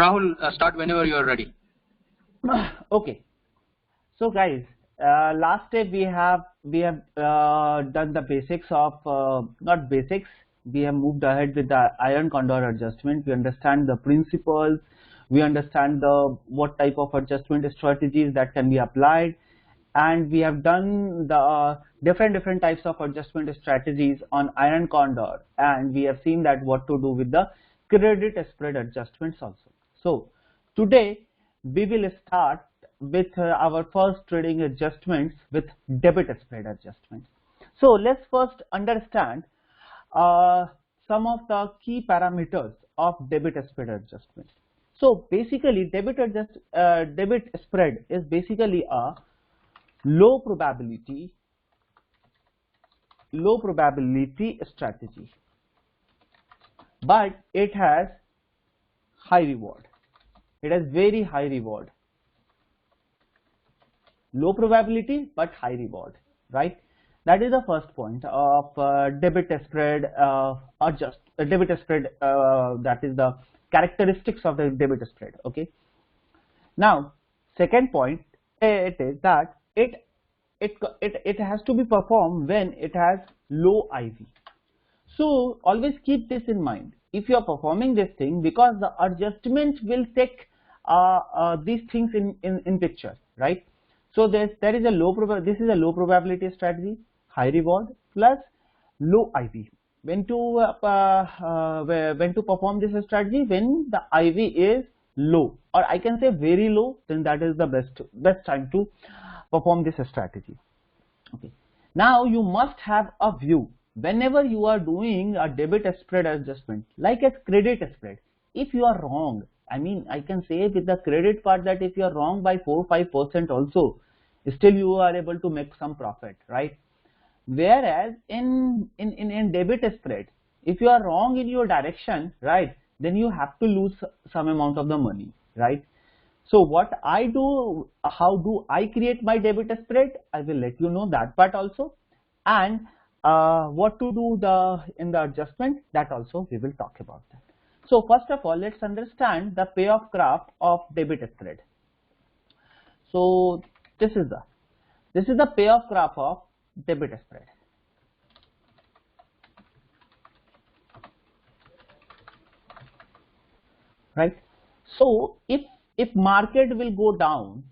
Rahul, start whenever you are ready. Okay. So guys, last step we have done the basics of not basics. We have moved ahead with the iron condor adjustment. We understand the principles. We understand the what type of adjustment strategies that can be applied, and we have done the different types of adjustment strategies on iron condor, and we have seen that what to do with the credit spread adjustments also. So today we will start with our first trading adjustments with debit spread adjustments. So let's first understand some of the key parameters of debit spread adjustments. So basically debit spread is basically a low probability strategy, but it has high reward. It has very high reward. Low probability but high reward, right? That is the first point of debit spread debit spread. That is the characteristics of the debit spread. Okay. Now, second point, it is that it has to be performed when it has low IV. So always keep this in mind. If you are performing this thing, because the adjustment will take these things in picture, right? So there is a low probability. This is a low probability strategy, high reward plus low IV. When to perform this strategy? When the IV is low, or I can say very low, then that is the best time to perform this strategy. Okay. Now you must have a view whenever you are doing a debit spread adjustment, like a credit spread. If you are wrong, I mean, I can say with the credit part that if you are wrong by 4-5% also, still you are able to make some profit, right? Whereas in debit spread, if you are wrong in your direction, right, then you have to lose some amount of the money, right? So what I do, how do I create my debit spread? I will let you know that part also, and what to do in the adjustment, that also we will talk about that. So first of all, let's understand the payoff graph of debit spread. So this is the payoff graph of debit spread. Right? So if market will go down,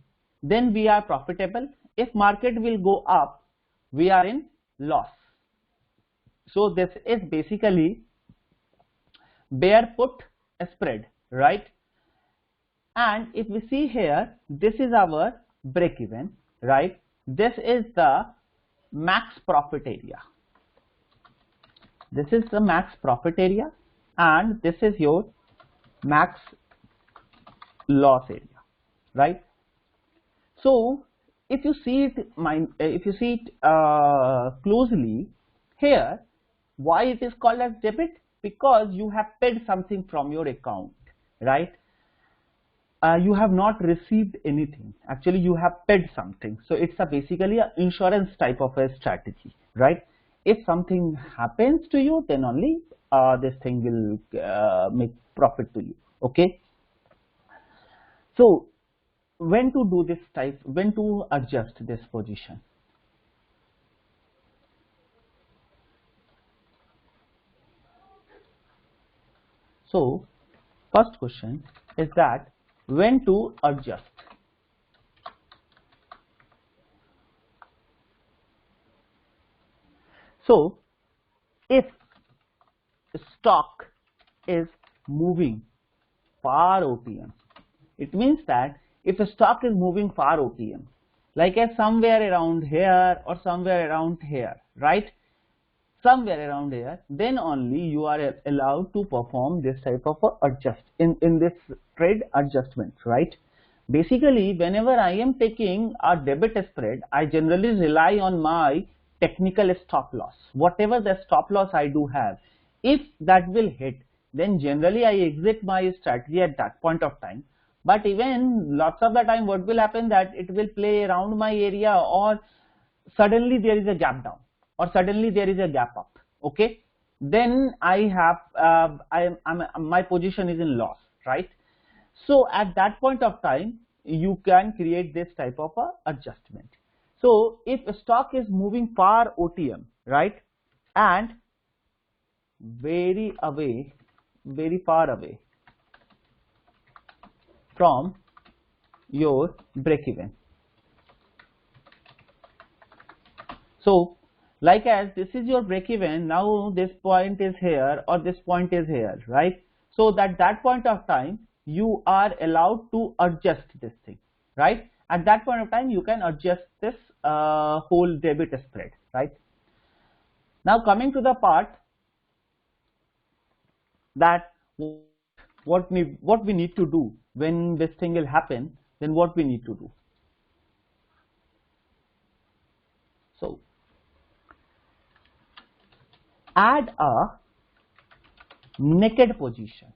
then we are profitable. If market will go up, we are in loss. So this is basically bear put spread, right? And if we see here, this is our break even, right? This is the max profit area. This is the max profit area, and this is your max loss area, right? So if you see it closely here, why it is called as debit? Because you have paid something from your account, right? You have not received anything. Actually, you have paid something. So it's basically an insurance type of a strategy, right? If something happens to you, then only this thing will make profit to you. Okay. So when to do this type? When to adjust this position? So first question is that when to adjust. So if stock is moving far OPM, it means that if a stock is moving far OPM, like somewhere around here or somewhere around here, right? Somewhere around here, then only you are allowed to perform this type of adjust in this trade adjustment, right? Basically, whenever I am taking a debit spread, I generally rely on my technical stop loss. Whatever the stop loss I do have, if that will hit, then generally I exit my strategy at that point of time. But even lots of the time, what will happen that it will play around my area, or suddenly there is a gap down, or suddenly there is a gap up. Okay, then I have my position is in loss, right? So at that point of time, you can create this type of a adjustment. So if a stock is moving far OTM, right, and very far away from your break even. So like as this is your break even, now this point is here or this point is here, right? So that point of time you are allowed to adjust this thing, right? At that point of time you can adjust this whole debit spread, right? Now coming to the part that what we need to do when this thing will happen, then what we need to do. So add a naked position.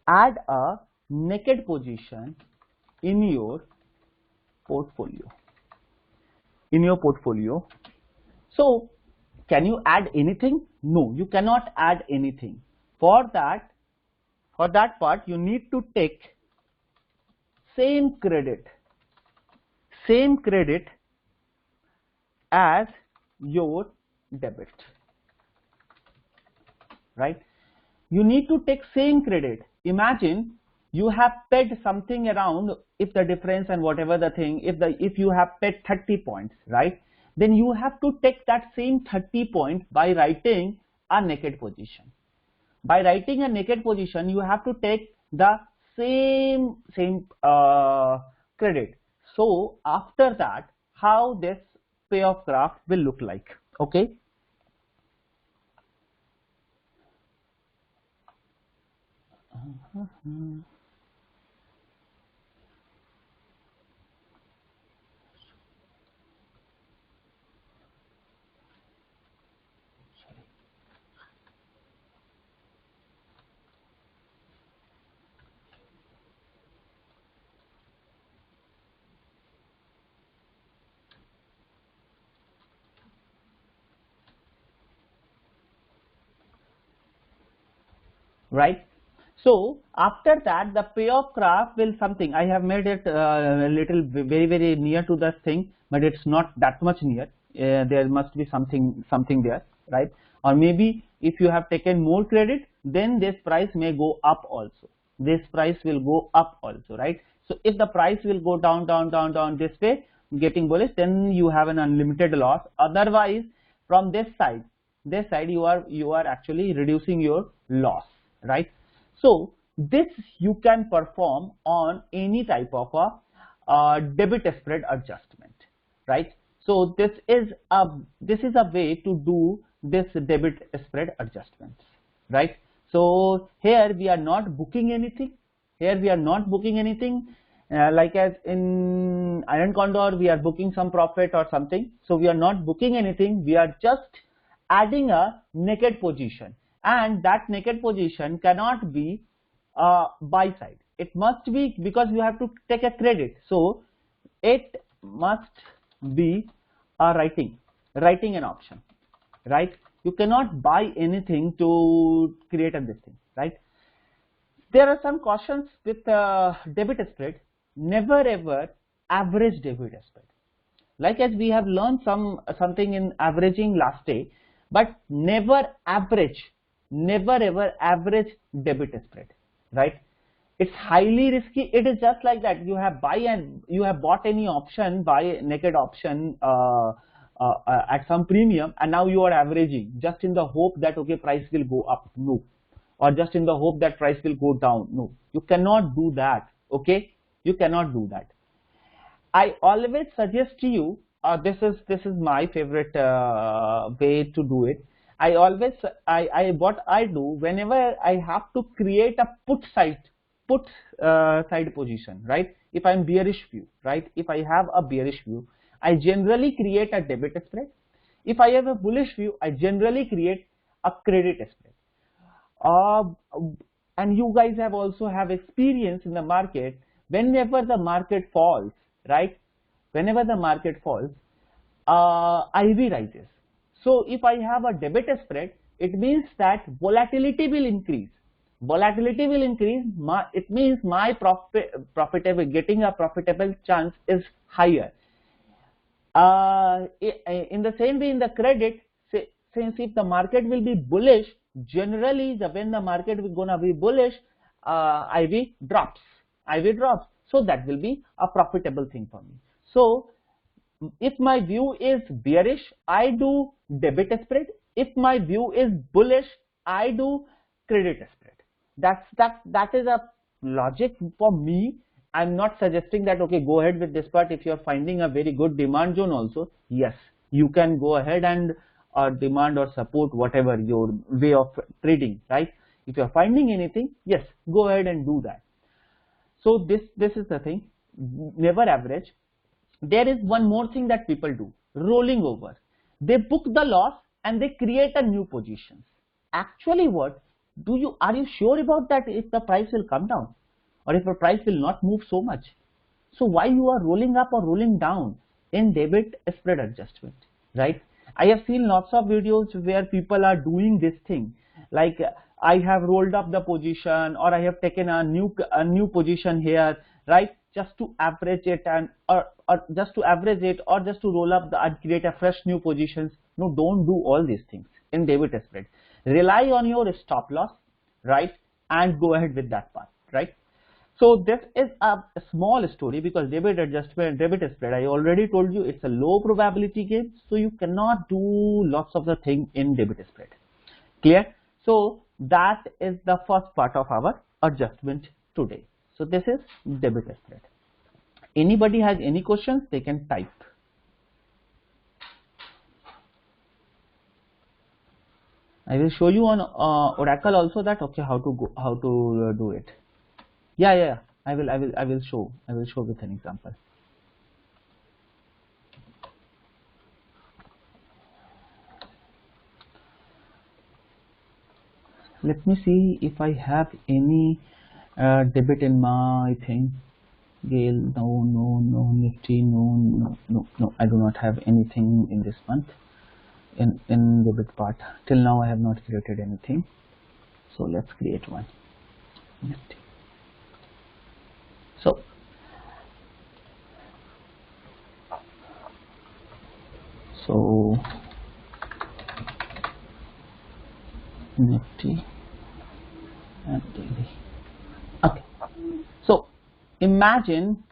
Add a naked position in your portfolio. So can you add anything? No, you cannot add anything. For that part you need to take same credit as your debit, right? You need to take same credit. Imagine you have paid something around, if the difference and whatever the thing, if you have paid 30 points, right, then you have to take that same 30 points by writing a naked position. By writing a naked position, you have to take the same credit. So after that, how this payoff graph will look like, okay? Right? So after that, the payoff graph will something. I have made it a little very near to the thing, but it's not that much near. There must be something there, right? Or maybe if you have taken more credit, then this price may go up also. This price will go up also, right? So if the price will go down this way, getting bullish, then you have an unlimited loss. Otherwise, from this side you are actually reducing your loss, right? So this you can perform on any type of a debit spread adjustment, right? So this is a way to do this debit spread adjustments, right? So here we are not booking anything. Like as in Iron Condor, we are booking some profit or something. So we are not booking anything. We are just adding a naked position, and that naked position cannot be buy side. It must be, because you have to take a credit, so it must be a writing an option, right? You cannot buy anything to create this thing, right? There are some cautions with debit spread. Never ever average debit spread. Like as we have learned something in averaging last day, but never ever average debit spread, right? It's highly risky. It is just like that. You have bought any option, buy naked option at some premium, and now you are averaging just in the hope that okay, price will go up. No. Or just in the hope that price will go down. No, you cannot do that. Okay, you cannot do that. I always suggest to you, this is my favorite way to do it. What I do whenever I have to create a put side position, right? If I'm bearish view, right? If I have a bearish view, I generally create a debit spread. If I have a bullish view, I generally create a credit spread. And you guys have also have experience in the market. Whenever the market falls, right? Whenever the market falls, IV rises. So if I have a debit spread, it means that volatility will increase. volatility will increase, it means my getting a profitable chance is higher. In the same way, in the credit, since if the market will be bullish, generally when the market is gonna be bullish, IV drops, so that will be a profitable thing for me. So if my view is bearish, I do debit spread. If my view is bullish, I do credit spread. That is a logic for me. I'm not suggesting that okay, go ahead with this part. If you're finding a very good demand zone also, yes, you can go ahead and demand or support whatever your way of trading, right? If you're finding anything, yes, go ahead and do that. So this is the thing, never average. There is one more thing that people do, rolling over. They book the loss and they create a new position. Actually, are you sure about that if the price will come down or if the price will not move so much? So why you are rolling up or rolling down in debit spread adjustment, right? I have seen lots of videos where people are doing this thing, like I have rolled up the position or I have taken a new position here, right? Just to average it and or just to average it or just to roll up and create a fresh new positions. No, don't do all these things in debit spread. Rely on your stop loss, right? And go ahead with that part, right? So this is a small story because debit spread, I already told you it's a low probability game, so you cannot do lots of the thing in debit spread. Clear? So that is the first part of our adjustment today. So this is debit spread. Anybody has any questions, they can type. I will show you on Oracle also that okay how to do it. Yeah. I will show with an example. Let me see if I have any debit in my thing. Gale, no, Nifty, no. I do not have anything in this month in debit part. Till now I have not created anything. So let's create one. Nifty. So Nifty and daily. Okay. So imagine,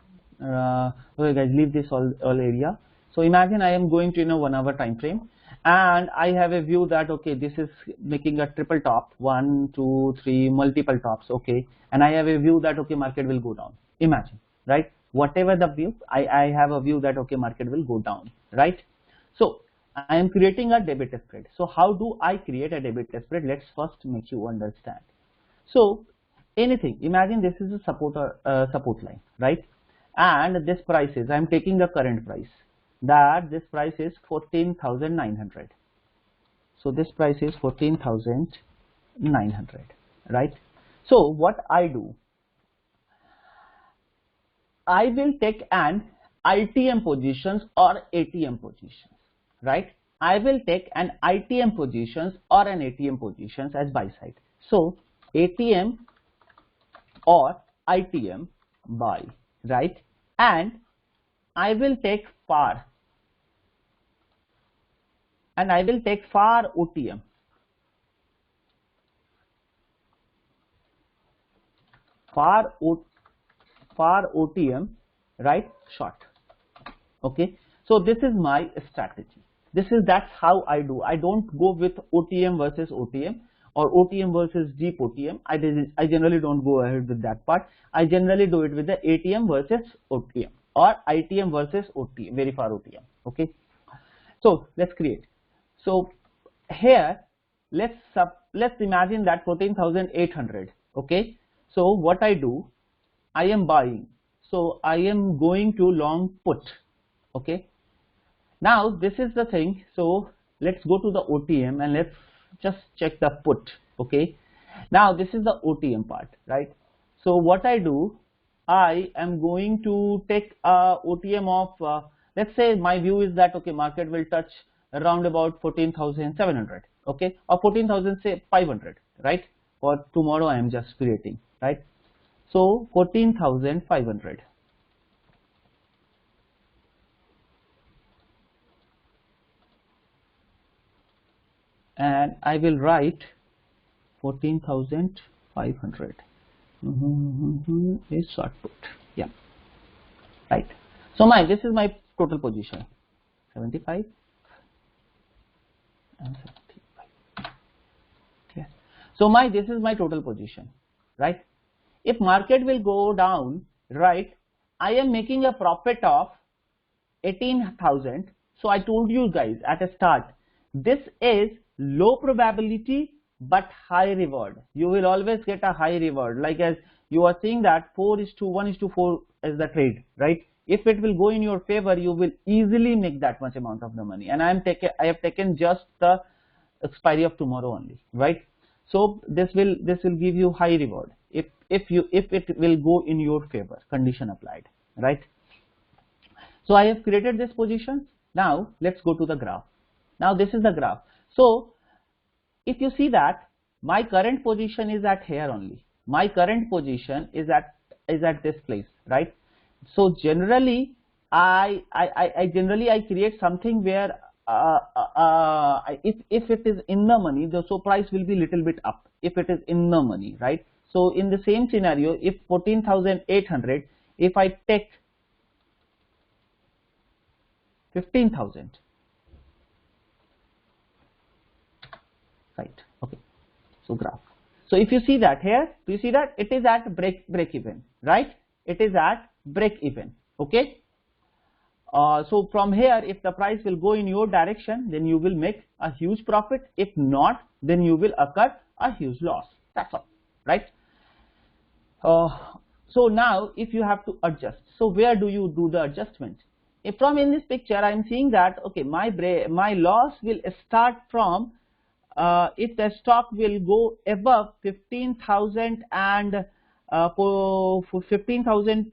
okay guys, leave this all area. So imagine I am going to 1 hour time frame, and I have a view that okay, this is making a triple top, 1, 2, 3, multiple tops, okay, and I have a view that okay, market will go down. Imagine, right? Whatever the view, I have a view that okay, market will go down, right? So I am creating a debit spread. So how do I create a debit spread? Let's first make you understand. So anything, imagine this is a support line, right? And this price is, I am taking the current price, that this price is 14,900. So this price is 14,900, right? So what I do, I will take an ITM positions or ATM positions, right? I will take an ITM positions or an ATM positions as buy side. So ATM or ITM buy, right? And I will take FAR, and I will take FAR OTM. FAR OTM, right? Short. Okay. So this is my strategy. That's how I do. I don't go with OTM versus OTM or OTM versus deep OTM. I generally don't go ahead with that part. I generally do it with the ATM versus OTM or ITM versus OTM, very far OTM. Okay. So let's create. So here let's imagine that 14,800. Okay. So what I do, I am buying. So I am going to long put. Okay. Now this is the thing. So let's go to the OTM and let's just check the put. Okay. Now this is the OTM part, right? So what I do, I am going to take a OTM of let's say my view is that okay, market will touch around about 14,700, okay, or 14,500, right? for tomorrow I am just creating, right? So 14,500. And I will write 14,500 is short put. Yeah, right. So this is my total position, 75 and 75. Yes. So this is my total position, right? If market will go down, right, I am making a profit of 18,000. So I told you guys at the start, this is low probability but high reward. You will always get a high reward, like as you are seeing that 4:1:4 is the trade, right? If it will go in your favor, you will easily make that much amount of the money. And I have taken just the expiry of tomorrow only, right? So this will give you high reward if it will go in your favor, condition applied, right? So I have created this position. Now let's go to the graph. Now this is the graph. So if you see that my current position is at here only. My current position is at this place, right? So generally I create something where if it is in the money, so price will be little bit up if it is in the money, right? So in the same scenario, if 14,800, if I take 15,000, right? Okay, so graph. So if you see that here, do you see that it is at break even, right? It is at break even. Okay. So from here, if the price will go in your direction, then you will make a huge profit. If not, then you will occur a huge loss. That's all, right? So now if you have to adjust, so where do you do the adjustment? If from in this picture I am seeing that, okay, my loss will start from if the stock will go above 15,000 and for 15,000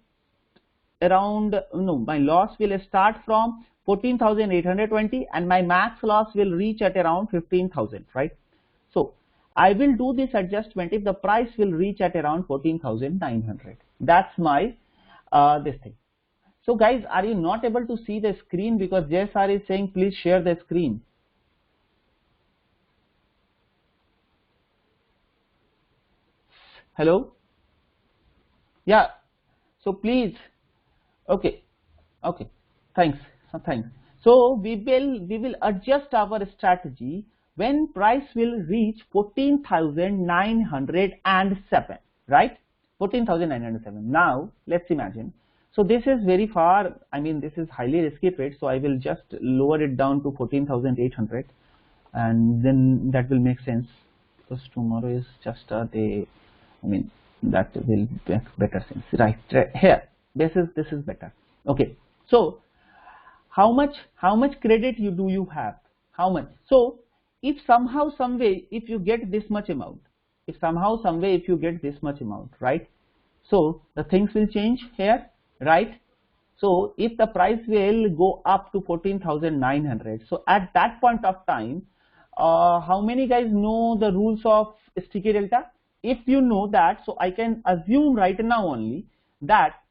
around, no, my loss will start from 14,820 and my max loss will reach at around 15,000, right? So I will do this adjustment if the price will reach at around 14,900. That's my this thing. So guys, are you not able to see the screen? Because JSR is saying please share the screen. Hello? Yeah. So please. Okay. Okay. Thanks. Thanks. So we will adjust our strategy when price will reach 14,907, right? 14,907. Now let's imagine. So this is very far. I mean, this is highly risky trade. So I will just lower it down to 14,800, and then that will make sense because tomorrow is just a day. I mean, that will make better sense, right? Here, this is better. Okay. So how much credit do you have? How much? So if somehow some way if you get this much amount, right? So the things will change here, right? So if the price will go up to 14,900, so at that point of time, how many guys know the rules of sticky delta? If you know that, so I can assume right now only that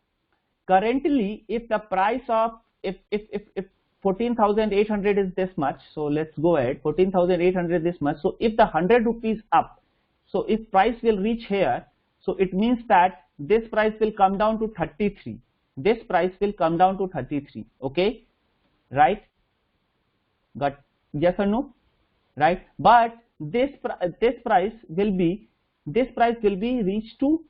currently if the price of if 14,800 is this much, so let's go ahead, 14,800 this much. So if the 100 rupees up, so if price will reach here, so it means that this price will come down to 33. This price will come down to 33. Okay, right? Got yes or no? Right? But this price will be reached to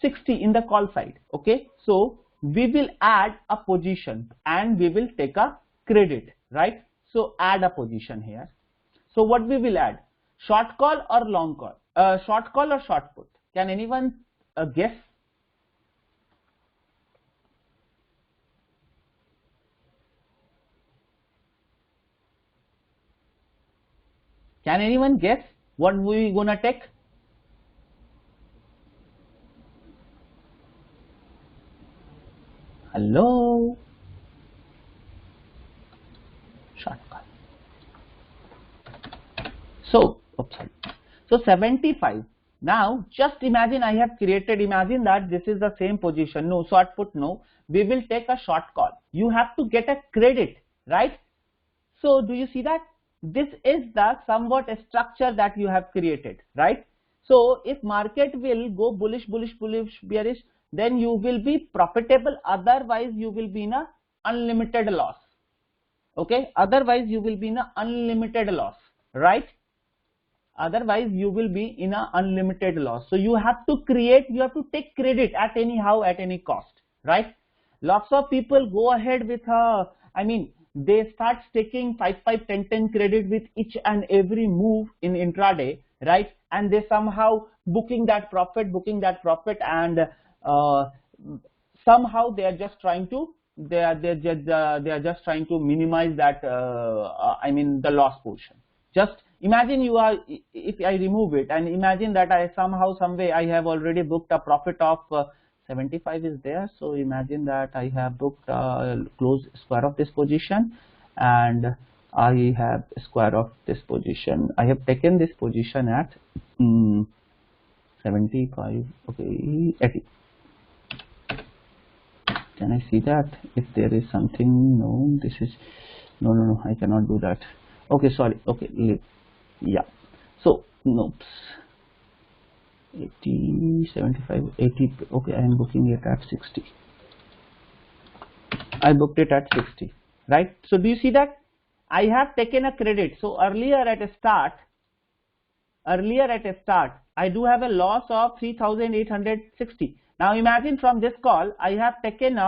60 in the call side. Okay, so we will add a position and we will take a credit, right? So add a position here. So what we will add? Short call or long call? Short call or short put? Can anyone guess? Can anyone guess what we gonna take? Hello? Short call. So, oops, sorry. So 75. Now just imagine I have created, imagine that this is the same position. No, short put no. We will take a short call. You have to get a credit, right? So do you see that? This is the somewhat a structure that you have created, right? So if market will go bullish, bullish, bullish, bearish, then you will be profitable. Otherwise, you will be in a unlimited loss. Okay, otherwise you will be in a unlimited loss, right? Otherwise you will be in a unlimited loss. So you have to create, you have to take credit at anyhow, at any cost, right? Lots of people go ahead with I mean, they start taking 5, 5, 10, 10 credit with each and every move in intraday, right? And they somehow booking that profit, and somehow they are just trying to, they are just trying to minimize that I mean the loss portion. Just imagine you are, if I remove it and imagine that I somehow, some way I have already booked a profit of 75 is there. So imagine that I have booked close square of this position, and I have square of this position. I have taken this position at 75, okay, 80. Can I see that? If there is something, no, this is, no, I cannot do that. Okay, sorry, okay, yeah. So, nope. 80, 75, 80, okay, I am booking it at 60. I booked it at 60, right? So, do you see that? I have taken a credit. So, earlier at a start, I do have a loss of 3,860. Now, imagine from this call, I have taken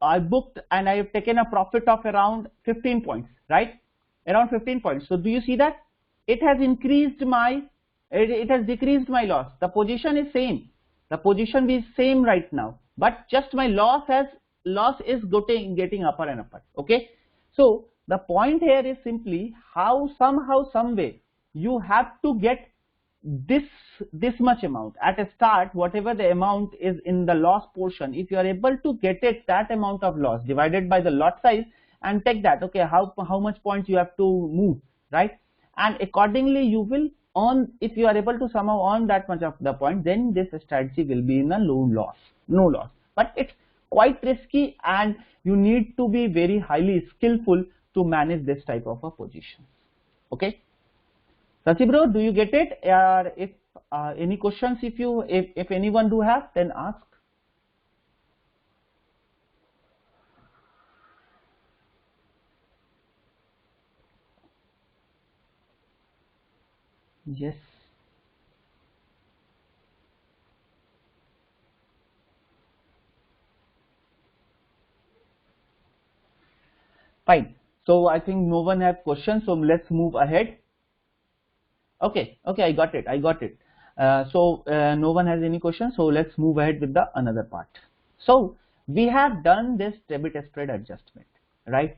I booked and I have taken a profit of around 15 points, right? Around 15 points. So do you see that? It has increased my, it has decreased my loss. The position is same. The position is same right now, but just my loss is getting upper and upper. Okay. So the point here is simply how somehow, some way you have to get this much amount at a start, whatever the amount is in the loss portion. If you are able to get it, that amount of loss divided by the lot size, and take that, okay, how much points you have to move, right? And accordingly you will earn. If you are able to somehow earn that much of the point, then this strategy will be in a no loss. But it's quite risky, and you need to be very highly skillful to manage this type of a position. Okay, Sachi bro, do you get it? If any questions, if anyone do have, then ask. Yes. Fine. So I think no one have questions. So let's move ahead. Okay. I got it. No one has any questions. So let's move ahead with the another part. So we have done this debit spread adjustment, right?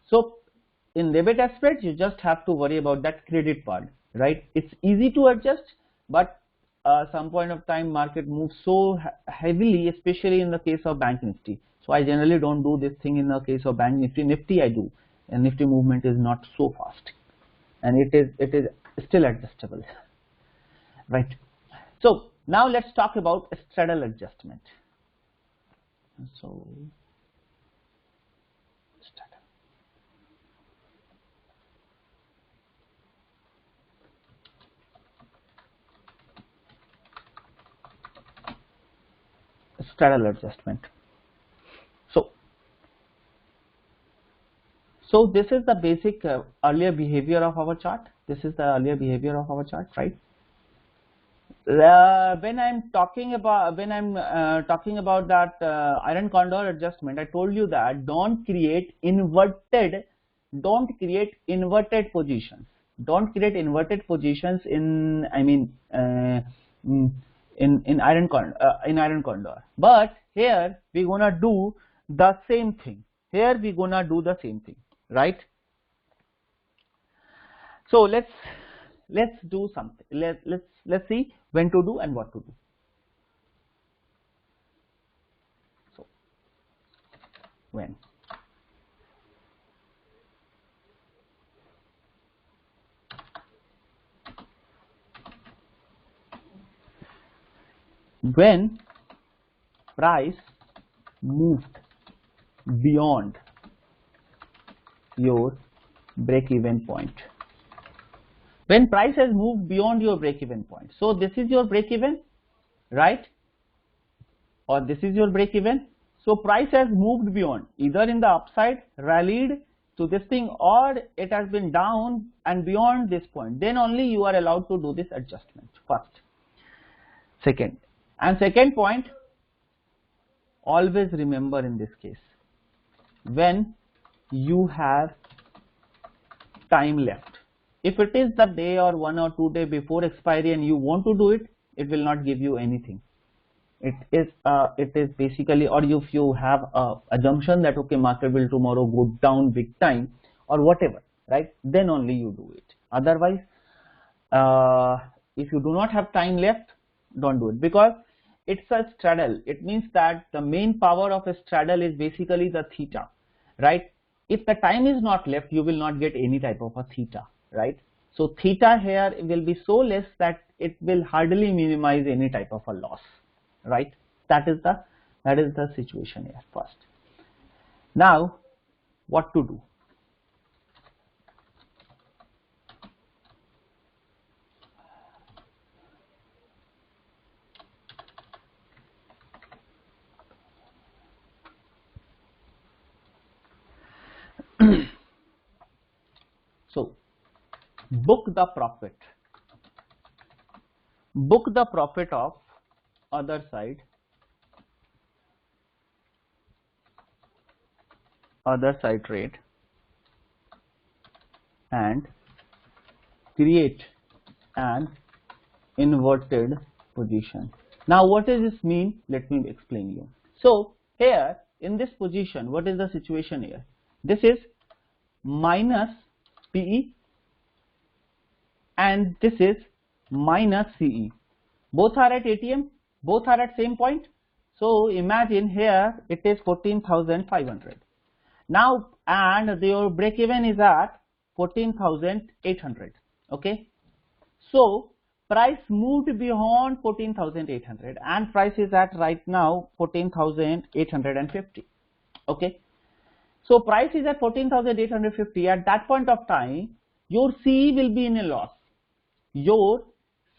So in debit spread, you just have to worry about that credit part, right? It's easy to adjust, but some point of time market moves so heavily, especially in the case of Bank Nifty. So I generally don't do this thing in the case of Bank Nifty. Nifty I do, and Nifty movement is not so fast, and it is still adjustable, right? So now let's talk about straddle adjustment. So straddle adjustment. So this is the basic earlier behavior of our chart. Right? When I'm talking about that iron condor adjustment, I told you that don't create inverted positions. Don't create inverted positions in, I mean, in iron condor. But here we're gonna do the same thing. Right? So let's do something. Let's see when to do and what to do. So when when price moved beyond your break-even point. When price has moved beyond your break-even point. So this is your break-even, right? Or this is your break-even. So price has moved beyond, either in the upside, rallied to this thing, or it has been down and beyond this point. Then only you are allowed to do this adjustment. First. Second. And second point, always remember in this case, when you have time left, if it is the day or 1 or 2 days before expiry and you want to do it, it will not give you anything. It is basically, or if you have a assumption that okay, market will tomorrow go down big time or whatever, right? Then only you do it. Otherwise, if you do not have time left, don't do it, because it's a straddle. It means that the main power of a straddle is basically the theta, right? If the time is not left, you will not get any type of a theta, right? So theta here will be so less that it will hardly minimize any type of a loss, right? That is the situation here. First, now what to do? So book the profit of other side trade and create an inverted position. Now what does this mean? Let me explain you. So here in this position, what is the situation here? This is minus PE and this is minus CE. Both are at ATM, both are at same point. So imagine here it is 14,500. Now, and your break even is at 14,800. Okay. So price moved beyond 14,800 and price is at right now 14,850. Okay. So price is at 14,850. At that point of time, your CE will be in a loss. Your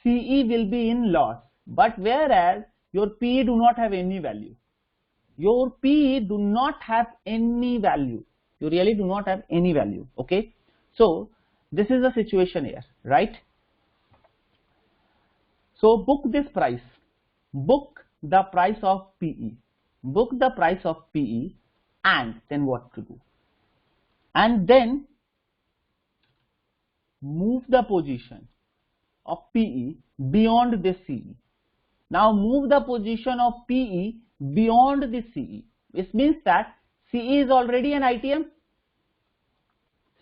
CE will be in loss. But whereas your PE do not have any value. Your PE do not have any value. You really do not have any value. Okay. So this is the situation here, right? So book this price. Book the price of PE. Book the price of PE. And then what to do? And then move the position of PE beyond this CE. Now move the position of PE beyond this CE. This means that CE is already an ITM.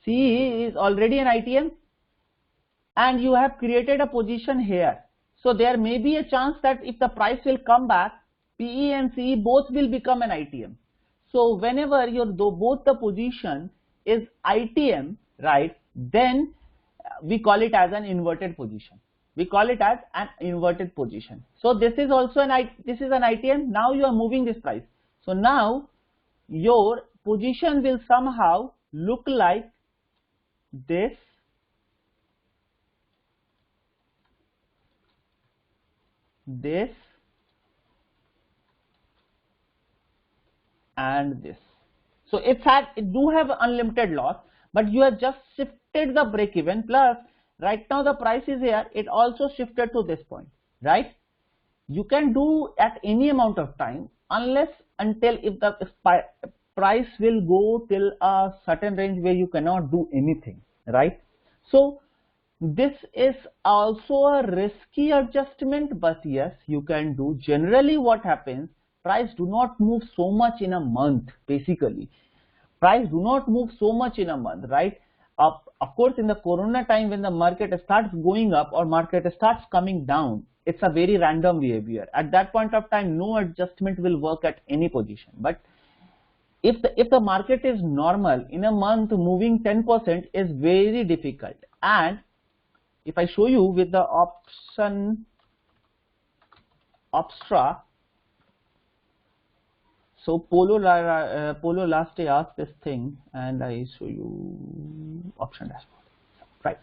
CE is already an ITM and you have created a position here. So there may be a chance that if the price will come back, PE and CE both will become an ITM. So whenever your both the position is ITM, right, then we call it as an inverted position. We call it as an inverted position. So this is also an ITM. Now you are moving this price. So now your position will somehow look like this, this, and this. So it do have unlimited loss, but you have just shifted the break even, plus right now the price is here, it also shifted to this point, right? You can do at any amount of time until if the price will go till a certain range where you cannot do anything, right? So this is also a risky adjustment, but yes, you can do. Generally what happens, price do not move so much in a month. Basically price do not move so much in a month, right? Of course in the corona time, when the market starts going up or market starts coming down, it's a very random behavior. At that point of time, no adjustment will work at any position. But if the market is normal, in a month moving 10% is very difficult. And if I show you with the option Opstra. So Polo last day asked this thing, and I show you option dashboard, right?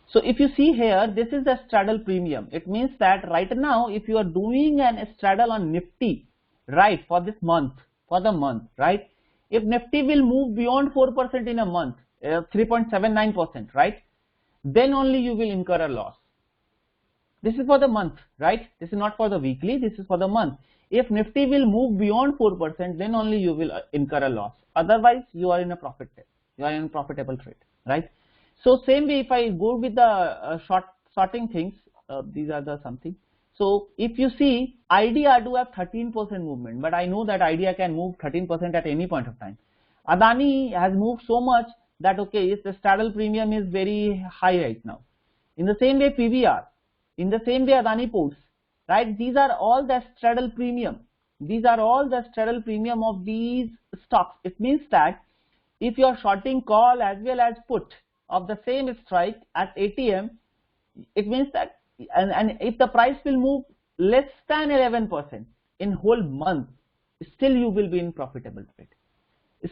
So if you see here, this is the straddle premium. It means that right now, if you are doing an straddle on Nifty, right, for this month, for the month, right, if Nifty will move beyond 4% in a month, 3.79%, right, then only you will incur a loss. This is for the month, right? This is not for the weekly, this is for the month. If Nifty will move beyond 4%, then only you will incur a loss. Otherwise, you are in a profit. You are in a profitable trade, right? So same way, if I go with the sorting things, these are the something. So if you see, IDEA do have 13% movement, but I know that IDEA can move 13% at any point of time. Adani has moved so much that okay, the straddle premium is very high right now. In the same way, PVR, in the same way, Adani Ports, right? These are all the straddle premium. These are all the straddle premium of these stocks. It means that if you are shorting call as well as put of the same strike at ATM, it means that, and if the price will move less than 11% in whole month, still you will be in profitable trade.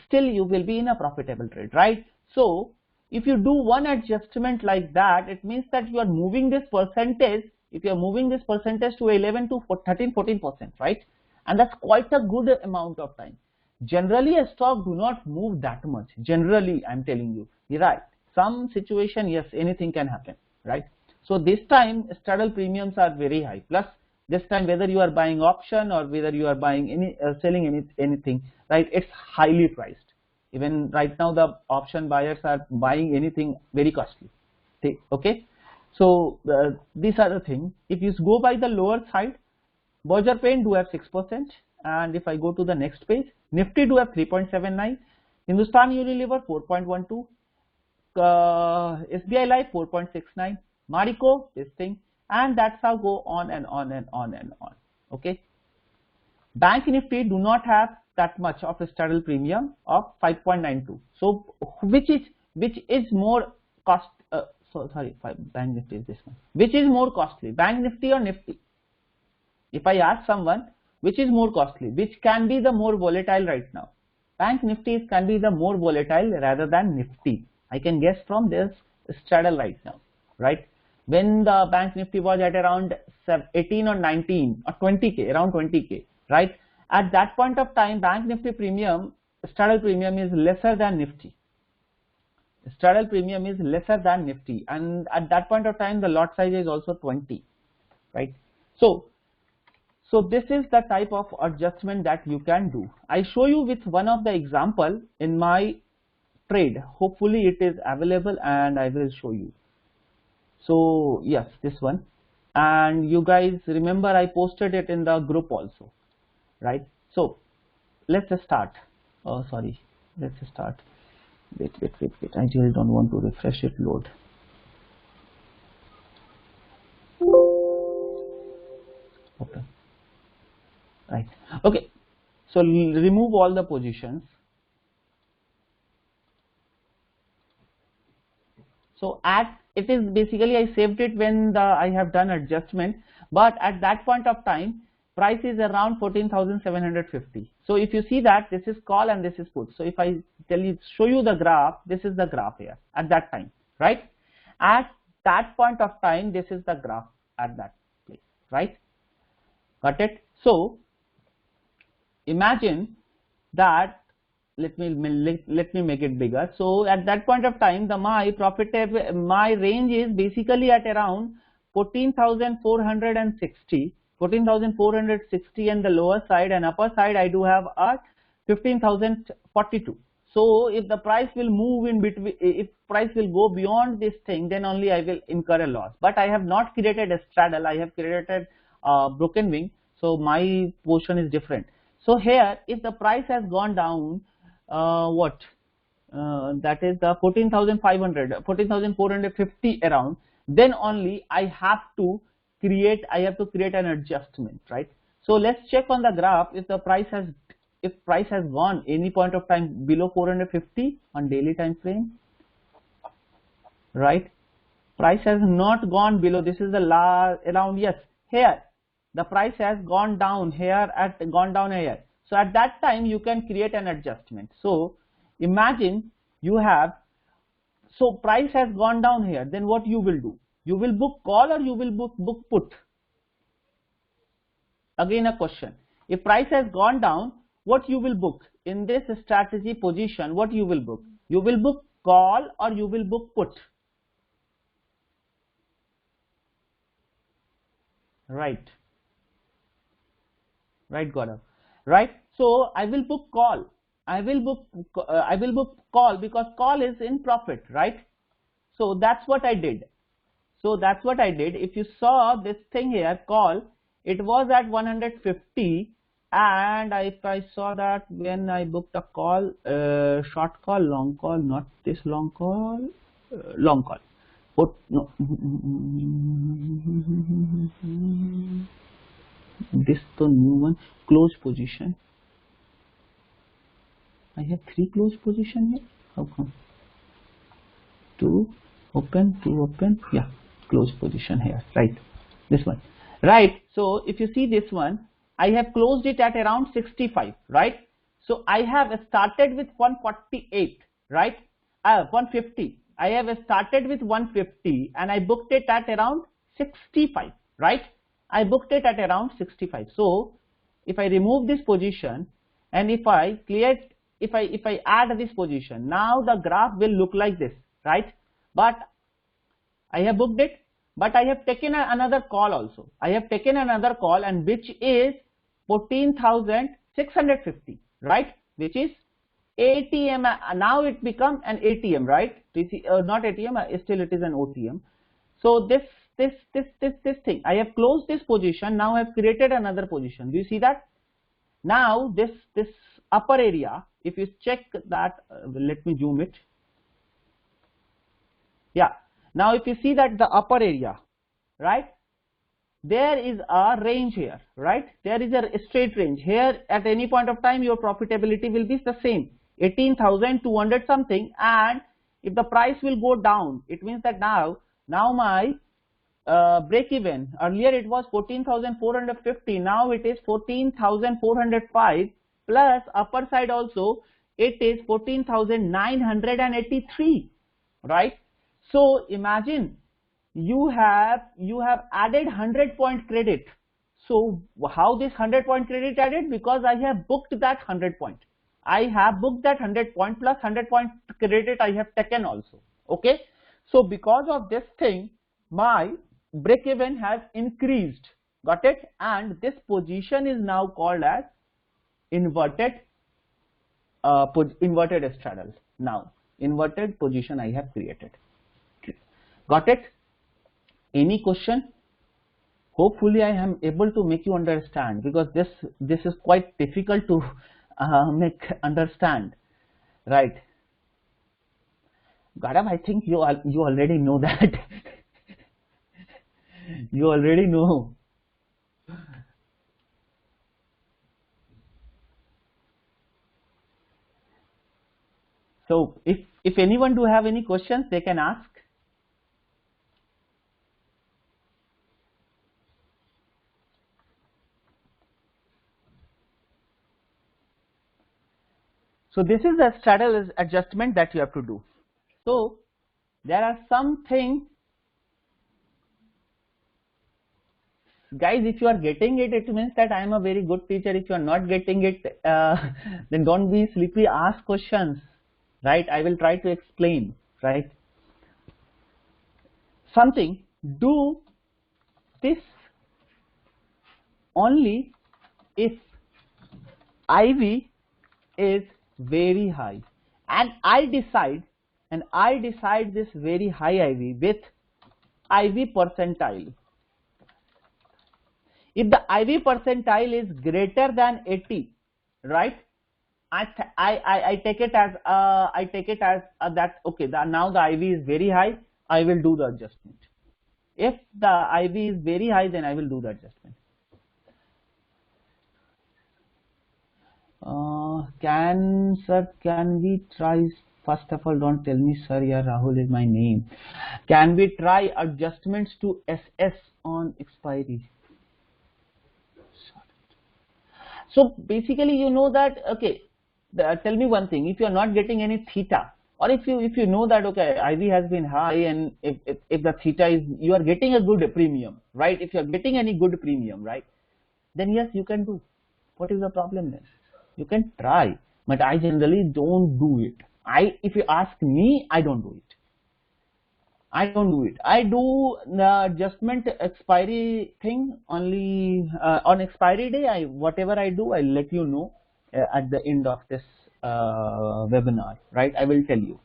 Still you will be in a profitable trade, right? So if you do one adjustment like that, it means that you are moving this percentage. If you are moving this percentage to 11 to 13, 14%, right? And that's quite a good amount of time. Generally, a stock do not move that much. Generally, I'm telling you, right? Some situation, yes, anything can happen, right? So this time, straddle premiums are very high. Plus, this time, whether you are buying option or whether you are buying selling anything, right? It's highly priced. Even right now, the option buyers are buying anything very costly. Okay, so these are the things. If you go by the lower side, Berger Paint do have 6%, and if I go to the next page, Nifty do have 3.79, Hindustan Unilever 4.12, SBI Life 4.69, Marico this thing, and that's how go on and on and on and on. Okay, Bank Nifty do not have that much of a straddle premium of 5.92. So which is more cost? Bank Nifty is this one. Which is more costly, Bank Nifty or Nifty? If I ask someone which is more costly, which can be the more volatile right now, Bank Nifty can be the more volatile rather than Nifty. I can guess from this straddle right now, right? When the Bank Nifty was at around 18 or 19 or 20k, around 20k, right? At that point of time, Bank Nifty premium, straddle premium is lesser than Nifty. Straddle premium is lesser than Nifty, and at that point of time, the lot size is also 20, right? So this is the type of adjustment that you can do. I show you with one of the example in my trade. Hopefully it is available and I will show you. So yes, this one, and you guys remember I posted it in the group also, right? So let's start. Oh sorry, let's start. Wait, I really don't want to refresh it, load. Okay, right, okay, so remove all the positions. So it is basically I saved it when I have done adjustment, but at that point of time price is around 14,750. So if you see that this is call and this is put. So if I show you the graph, this is the graph here at that time, right? At that point of time, this is the graph at that place, right? Got it? So imagine that. Let me make it bigger. So at that point of time, my range is basically at around 14,460, 14,460 and the lower side, and upper side I do have at 15,042. So if the price will move in between, if price will go beyond this thing, then only I will incur a loss. But I have not created a straddle, I have created a broken wing, so my portion is different. So here, if the price has gone down, that is the 14,500, 14,450 around, then only I have to create an adjustment, right? So let's check on the graph if the price has gone any point of time below 450 on daily time frame, right? Price has not gone below. This is the around, yes, here the price has gone down here so at that time you can create an adjustment. So imagine you have, so price has gone down here, then what you will do? You will book call or you will book put? Again a question. If price has gone down, what you will book? In this strategy position, what you will book? You will book call or you will book put? Right, Gaurav. Right. So I will book call. I will book call because call is in profit, right? So that's what I did. If you saw this thing here, call, it was at 150, and if I saw that when I booked a call, short call, long call, not this long call, long call. Oh, no. This the new one, close position. I have 3 close position here. How come? 2 open, yeah, close position here, right? This one, right? So if you see this one, I have closed it at around 65, right? So I have started with 148, right? 150. I have started with 150 and I booked it at around 65, right? I booked it at around 65. So if I remove this position and if I clear, if I add this position, now the graph will look like this, right? But I have booked it, but I have taken another call also. I have taken another call, and which is 14,650, right? Which is ATM. Now it becomes an ATM, right? Not ATM, still it is an OTM. So this thing, I have closed this position. Now I have created another position. Do you see that? Now this upper area, if you check that, let me zoom it. Yeah. Now if you see that the upper area, right, there is a range here, right? There is a straight range here. At any point of time your profitability will be the same, 18,200 something, and if the price will go down, it means that now my break even, earlier it was 14,450, now it is 14,405, plus upper side also it is 14,983, right? So imagine you have added 100-point credit. So how this 100-point credit added? Because I have booked that 100 point. I have booked that 100 point plus 100-point credit I have taken also. Okay. So because of this thing, my break even has increased. Got it? And this position is now called as inverted straddle. Now inverted position I have created. Got it? Any question? Hopefully I am able to make you understand, because this is quite difficult to make understand, right? Gaurav, I think you already know that. You already know. So if anyone do have any questions, they can ask. So this is the straddle adjustment that you have to do. So there are some things, guys, if you are getting it, it means that I am a very good teacher. If you are not getting it, then don't be sleepy, ask questions, right? I will try to explain, right? Something, do this only if IV is very high, and I decide this very high IV with IV percentile. If the IV percentile is greater than 80, right, I take it as that okay, now the IV is very high, I will do the adjustment. If the IV is very high, then I will do the adjustment. Can we try, first of all, don't tell me sir, yeah, Rahul is my name. Can we try adjustments to SS on expiry? So basically, you know that, okay, tell me one thing, if you are not getting any theta, or if you know that, okay, IV has been high, and if the theta is, you are getting a good premium, right? If you are getting any good premium, right, then yes, you can do. What is the problem then? You can try, but I generally don't do it. If you ask me, I don't do it. I don't do it. I do the adjustment expiry thing only on expiry day. Whatever I do, I'll let you know at the end of this webinar, right? I will tell you.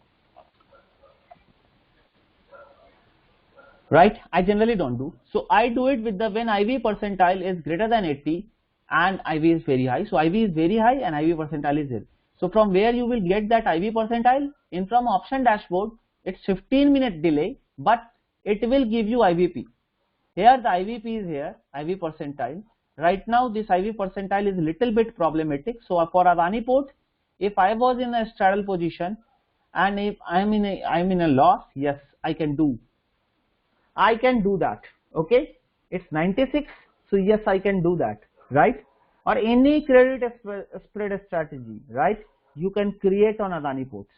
Right? I generally don't do. So I do it with the when IV percentile is greater than 80 and IV is very high. So IV is very high and IV percentile is 0. So from where you will get that IV percentile? In from option dashboard, it's 15-minute delay, but it will give you IVP. Here the IVP is here, IV percentile. Right now this IV percentile is a little bit problematic. So for Adani port, if I was in a straddle position and if I'm in a loss, yes, I can do that. Okay, it's 96, so yes, I can do that, right? Or any credit spread strategy, right? You can create on Adani ports.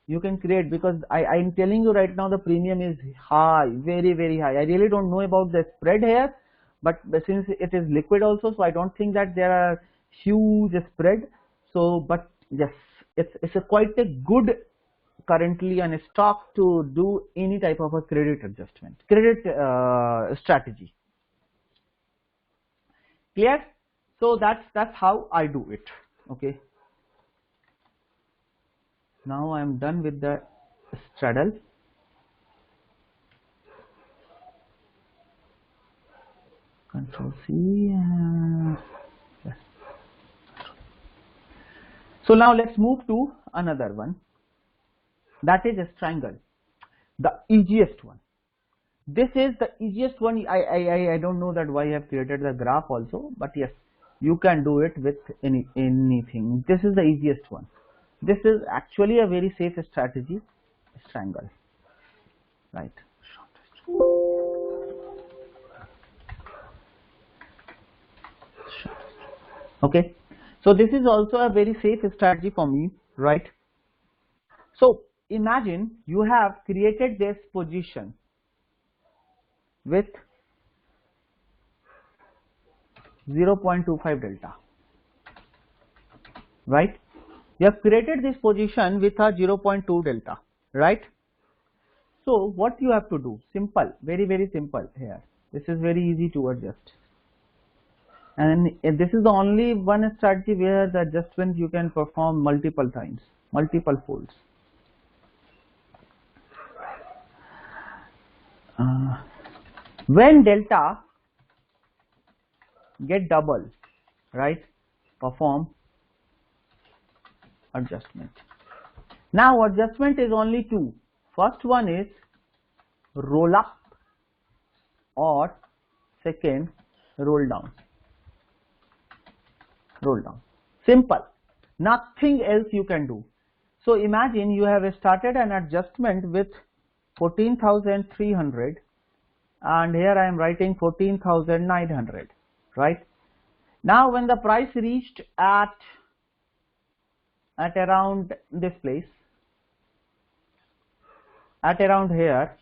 You can create, because I'm telling you right now the premium is high, very, very high. I really don't know about the spread here, but since it is liquid also, so I don't think that there are huge spread. So, but yes, it's quite a good currently on a stock to do any type of a credit adjustment, credit strategy. Clear? So that's how I do it. Okay. Now I am done with the straddle. Control C. Yes. So now let's move to another one. That is a triangle, the easiest one. This is the easiest one. I don't know that why I have created the graph also, but yes, you can do it with anything. This is the easiest one. This is actually a very safe strategy, triangle, right? Okay, so this is also a very safe strategy for me, right? So imagine you have created this position with 0.25 delta, right? You have created this position with a 0.2 delta, right? So what you have to do? Simple, very, very simple here. This is very easy to adjust. And this is the only one strategy where the adjustment you can perform multiple times, multiple folds. When delta get double, right, perform adjustment. Now adjustment is only two. First one is roll up, or second roll down. Roll down. Simple. Nothing else you can do. So imagine you have started an adjustment with 14,300 and here I am writing 14,900, right? Now when the price reached at around this place, at around here,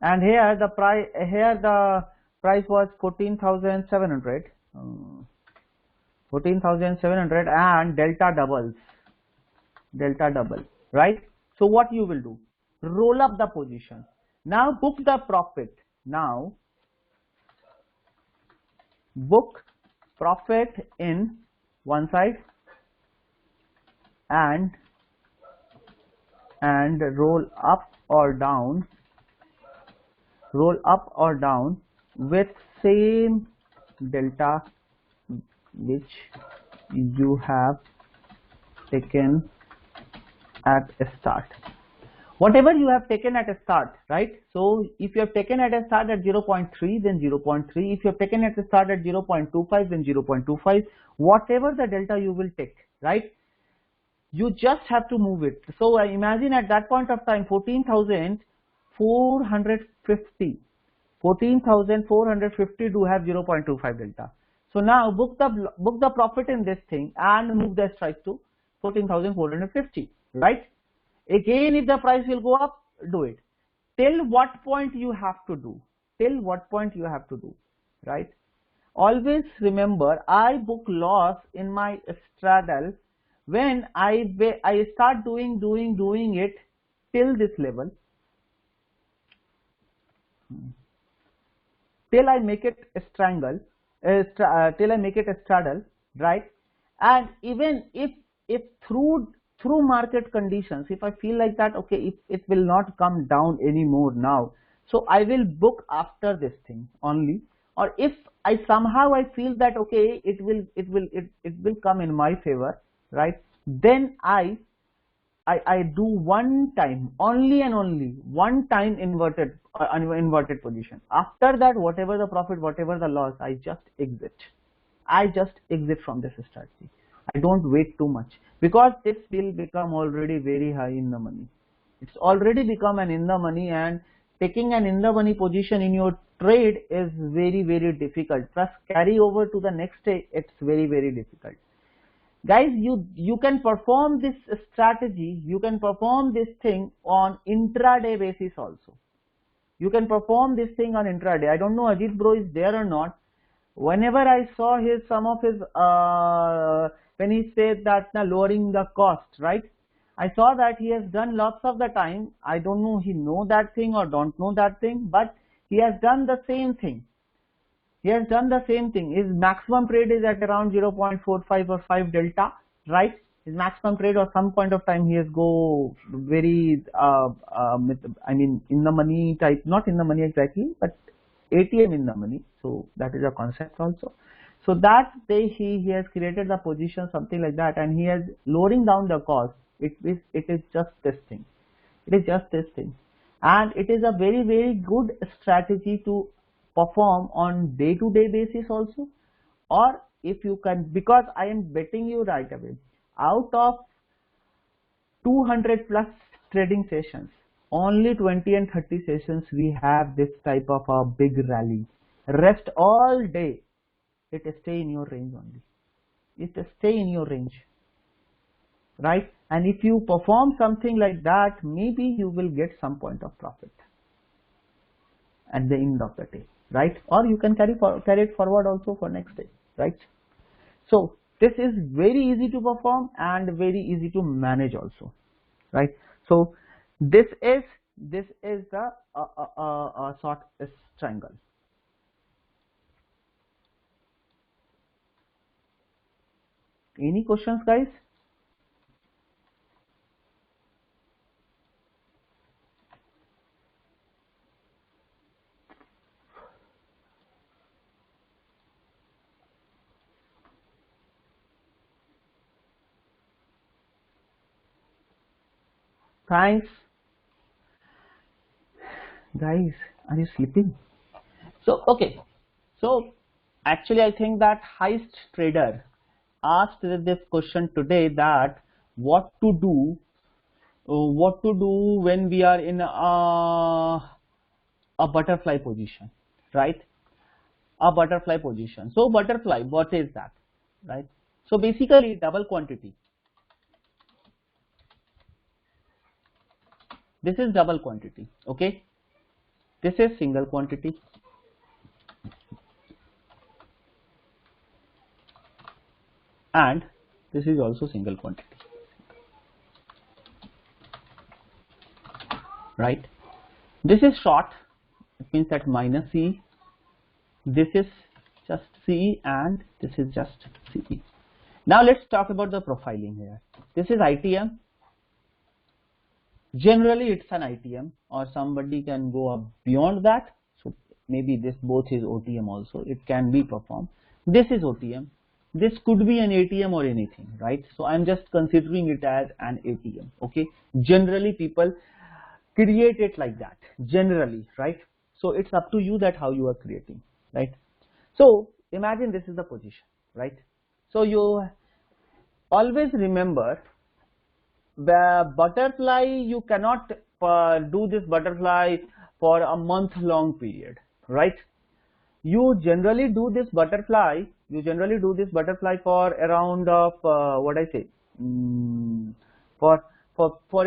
and here the price was 14,700, 14,700, and delta double, right? So what you will do? Roll up the position. Now book the profit. Now book profit in one side and roll up or down with same delta which you have taken at a start. Whatever you have taken at a start, right? So if you have taken at a start at 0.3, then 0.3. If you have taken at a start at 0.25, then 0.25. Whatever the delta you will take, right? You just have to move it. So I imagine at that point of time 14,450 do have 0.25 delta. So now book the profit in this thing and move the strike to 14,450, right? Again, if the price will go up, do it. Till what point you have to do? Till what point you have to do, right? Always remember, I book loss in my straddle when I start doing it till this level, till I make it a strangle, till I make it a straddle, right? And even if through market conditions, if I feel like that, okay, if it will not come down anymore now, so I will book after this thing only. Or if I somehow I feel that okay, it will come in my favor, right? Then I do one time, only and only one time inverted position. After that, whatever the profit, whatever the loss, I just exit. I just exit from this strategy. I don't wait too much, because this will become already very high in the money. It's already become an in the money, and taking an in the money position in your trade is very, very difficult. Plus carry over to the next day, it's very, very difficult. Guys, you can perform this strategy, you can perform this thing on intraday basis also. You can perform this thing on intraday. I don't know Ajit bro is there or not. Whenever I saw some of his when he said that lowering the cost, right? I saw that he has done lots of the time. I don't know he know that thing or don't know that thing, but he has done the same thing. He has done the same thing. His maximum trade is at around 0.45 or 5 delta, right? His maximum trade, or some point of time he has go very, I mean, in the money type, not in the money exactly, but ATM in the money. So that is a concept also. So that day he has created the position, something like that, and he is lowering down the cost. It is just this thing. It is just this thing, and it is a very, very good strategy to perform on day-to-day basis also. Or if you can, because I am betting you right away, out of 200 plus trading sessions, only 20 and 30 sessions we have this type of a big rally. Rest all day, it stay in your range only. It stay in your range, right? And if you perform something like that, maybe you will get some point of profit at the end of the day, right? Or you can carry it forward also for next day, right? So this is very easy to perform and very easy to manage also, right? So this is the short triangle. Any questions, guys? Thanks. Guys, are you sleeping? So, okay. So, actually, I think that Heist Trader asked this question today, that what to do when we are in a butterfly position, right? A butterfly position. So, butterfly, what is that, right? So, basically, double quantity. This is double quantity, okay? This is single quantity. And this is also single quantity, right? This is short, it means that minus CE. This is just CE and this is just CE. Now let's talk about the profiling here. This is ITM. Generally it's an ITM, or somebody can go up beyond that. So maybe this both is OTM also. It can be performed. This is OTM. This could be an ATM or anything, right? So I'm just considering it as an ATM, okay? Generally people create it like that, generally, right? So it's up to you that how you are creating, right? So imagine this is the position, right? So you always remember, the butterfly, you cannot do this butterfly for a month long period, right? You generally do this butterfly You generally do this butterfly for around of what I say, for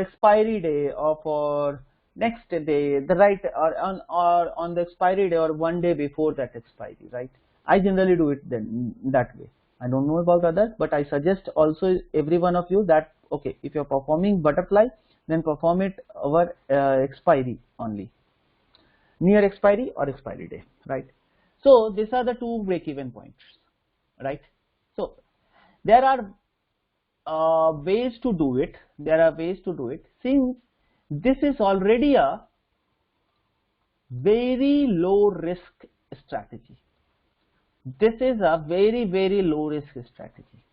expiry day or for next day, the right or on the expiry day or one day before that expiry, right? I generally do it then that way. I don't know about others, but I suggest also every one of you that okay, if you're performing butterfly, then perform it over expiry only, near expiry or expiry day, right? So these are the two break-even points, right? So there are ways to do it. There are ways to do it. Since this is already a very low risk strategy. This is a very, very low risk strategy.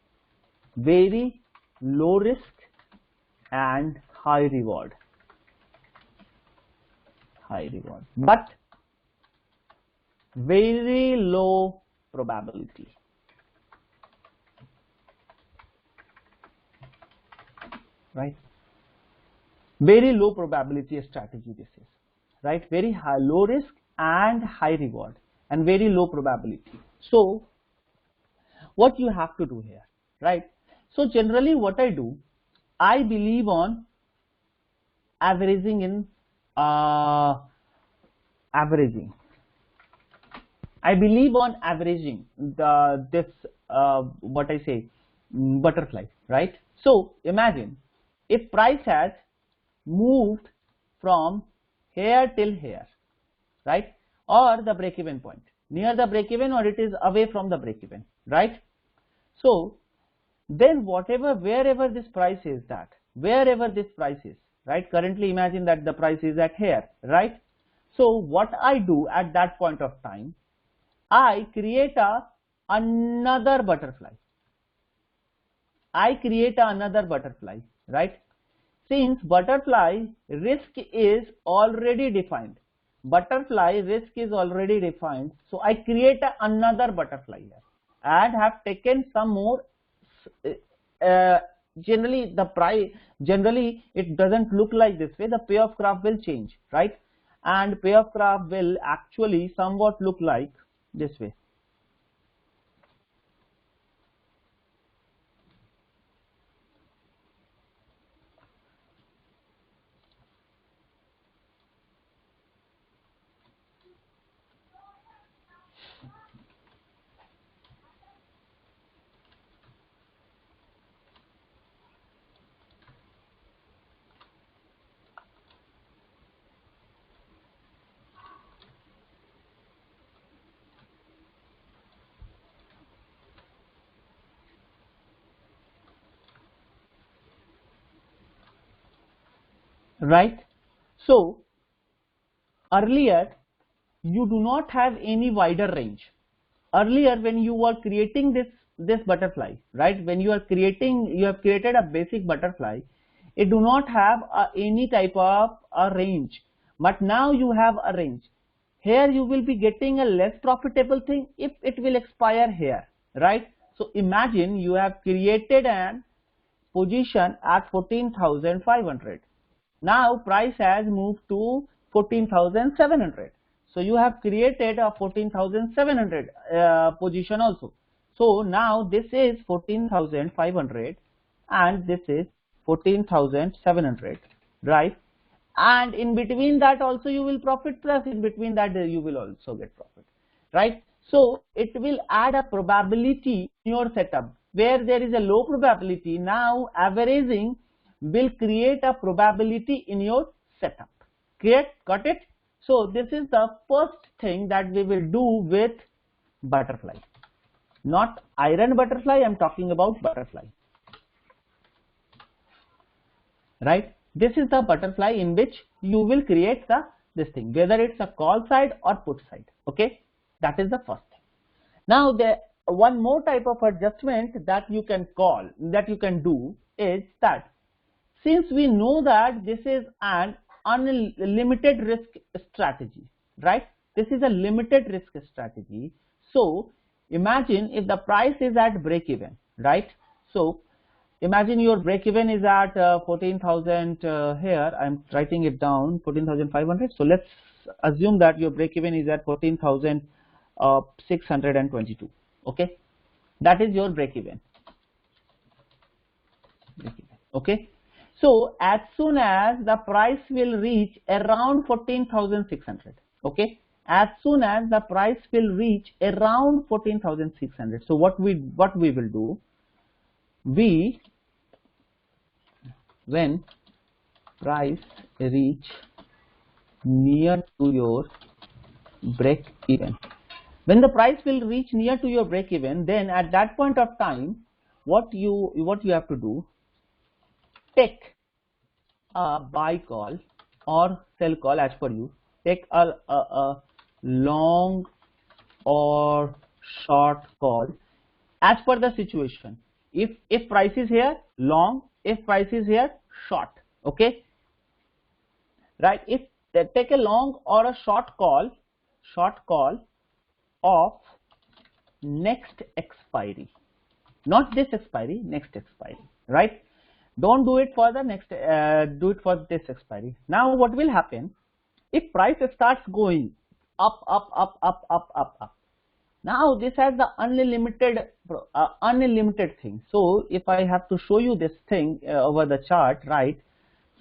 Very low risk and high reward. High reward. But very low probability. Right? Very low probability strategy this is, right? Very high, low risk and high reward and very low probability. So what you have to do here, right? So generally what I do, I believe on averaging in averaging. I believe on averaging this what I say, butterfly, right? So imagine if price has moved from here till here, right, or the break-even point, near the break-even or it is away from the break-even, right? So then wherever this price is, wherever this price is, right, currently imagine that the price is at here, right? So what I do at that point of time, I create another butterfly. I create another butterfly, right? Since butterfly risk is already defined, butterfly risk is already defined, so I create another butterfly here and have taken some more. Generally the price, generally it doesn't look like this way. The payoff graph will change, right? And payoff graph will actually somewhat look like this way. Right? So earlier you do not have any wider range. Earlier when you were creating this butterfly, right, when you have created a basic butterfly, it do not have any type of a range, but now you have a range. Here you will be getting a less profitable thing if it will expire here, right? So imagine you have created an position at 14,500. Now price has moved to 14,700. So you have created a 14,700 position also. So now this is 14,500 and this is 14,700, right? And in between that also you will profit, plus in between that you will also get profit, right? So it will add a probability in your setup where there is a low probability. Now averaging will create a probability in your setup. Got it? So this is the first thing that we will do with butterfly. Not iron butterfly, I'm talking about butterfly. Right? This is the butterfly in which you will create this thing, whether it's a call side or put side. Okay? That is the first thing. Now the one more type of adjustment that you can do is that since we know that this is an unlimited risk strategy, right? This is a limited risk strategy. So imagine if the price is at break even, right? So imagine your break even is at 14,000 here. I'm writing it down, 14,500. So let's assume that your break even is at 14,622. Okay. That is your break even. Okay. So as soon as the price will reach around 14,600, okay, as soon as the price will reach around 14,600, so what we will do, when price reach near to your break even, when the price will reach near to your break even, then at that point of time, what you have to do, take a buy call or sell call as per you. Take a long or short call as per the situation. If price is here, long; if price is here, short. Okay, right? If they take a long or a short call of next expiry, not this expiry, next expiry, right? Don't do it for the next, do it for this expiry. Now what will happen if price starts going up, now this has the unlimited thing. So if I have to show you this thing over the chart, right?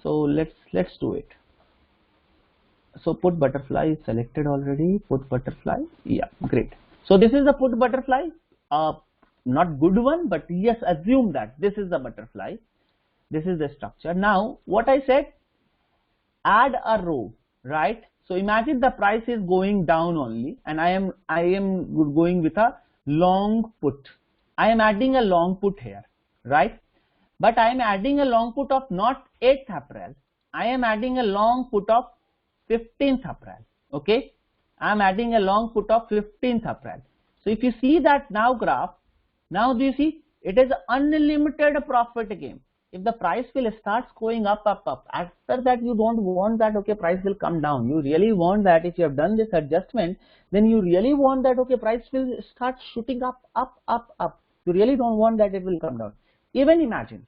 So let's do it. So put butterfly is selected already. Put butterfly, yeah, great. So this is the put butterfly, not good one, but yes, assume that this is the butterfly. This is the structure. Now what I said, add a row, right? So imagine the price is going down only, and I am going with a long put. I am adding a long put here, right? But I am adding a long put of not 8th April. I am adding a long put of 15th April. Okay, I am adding a long put of 15th April. So if you see that now graph, now do you see it is unlimited profit game. If the price will start going up, after that you don't want that, okay, price will come down. You really want that if you have done this adjustment, then you really want that, okay, price will start shooting up. You really don't want that it will come down. Even imagine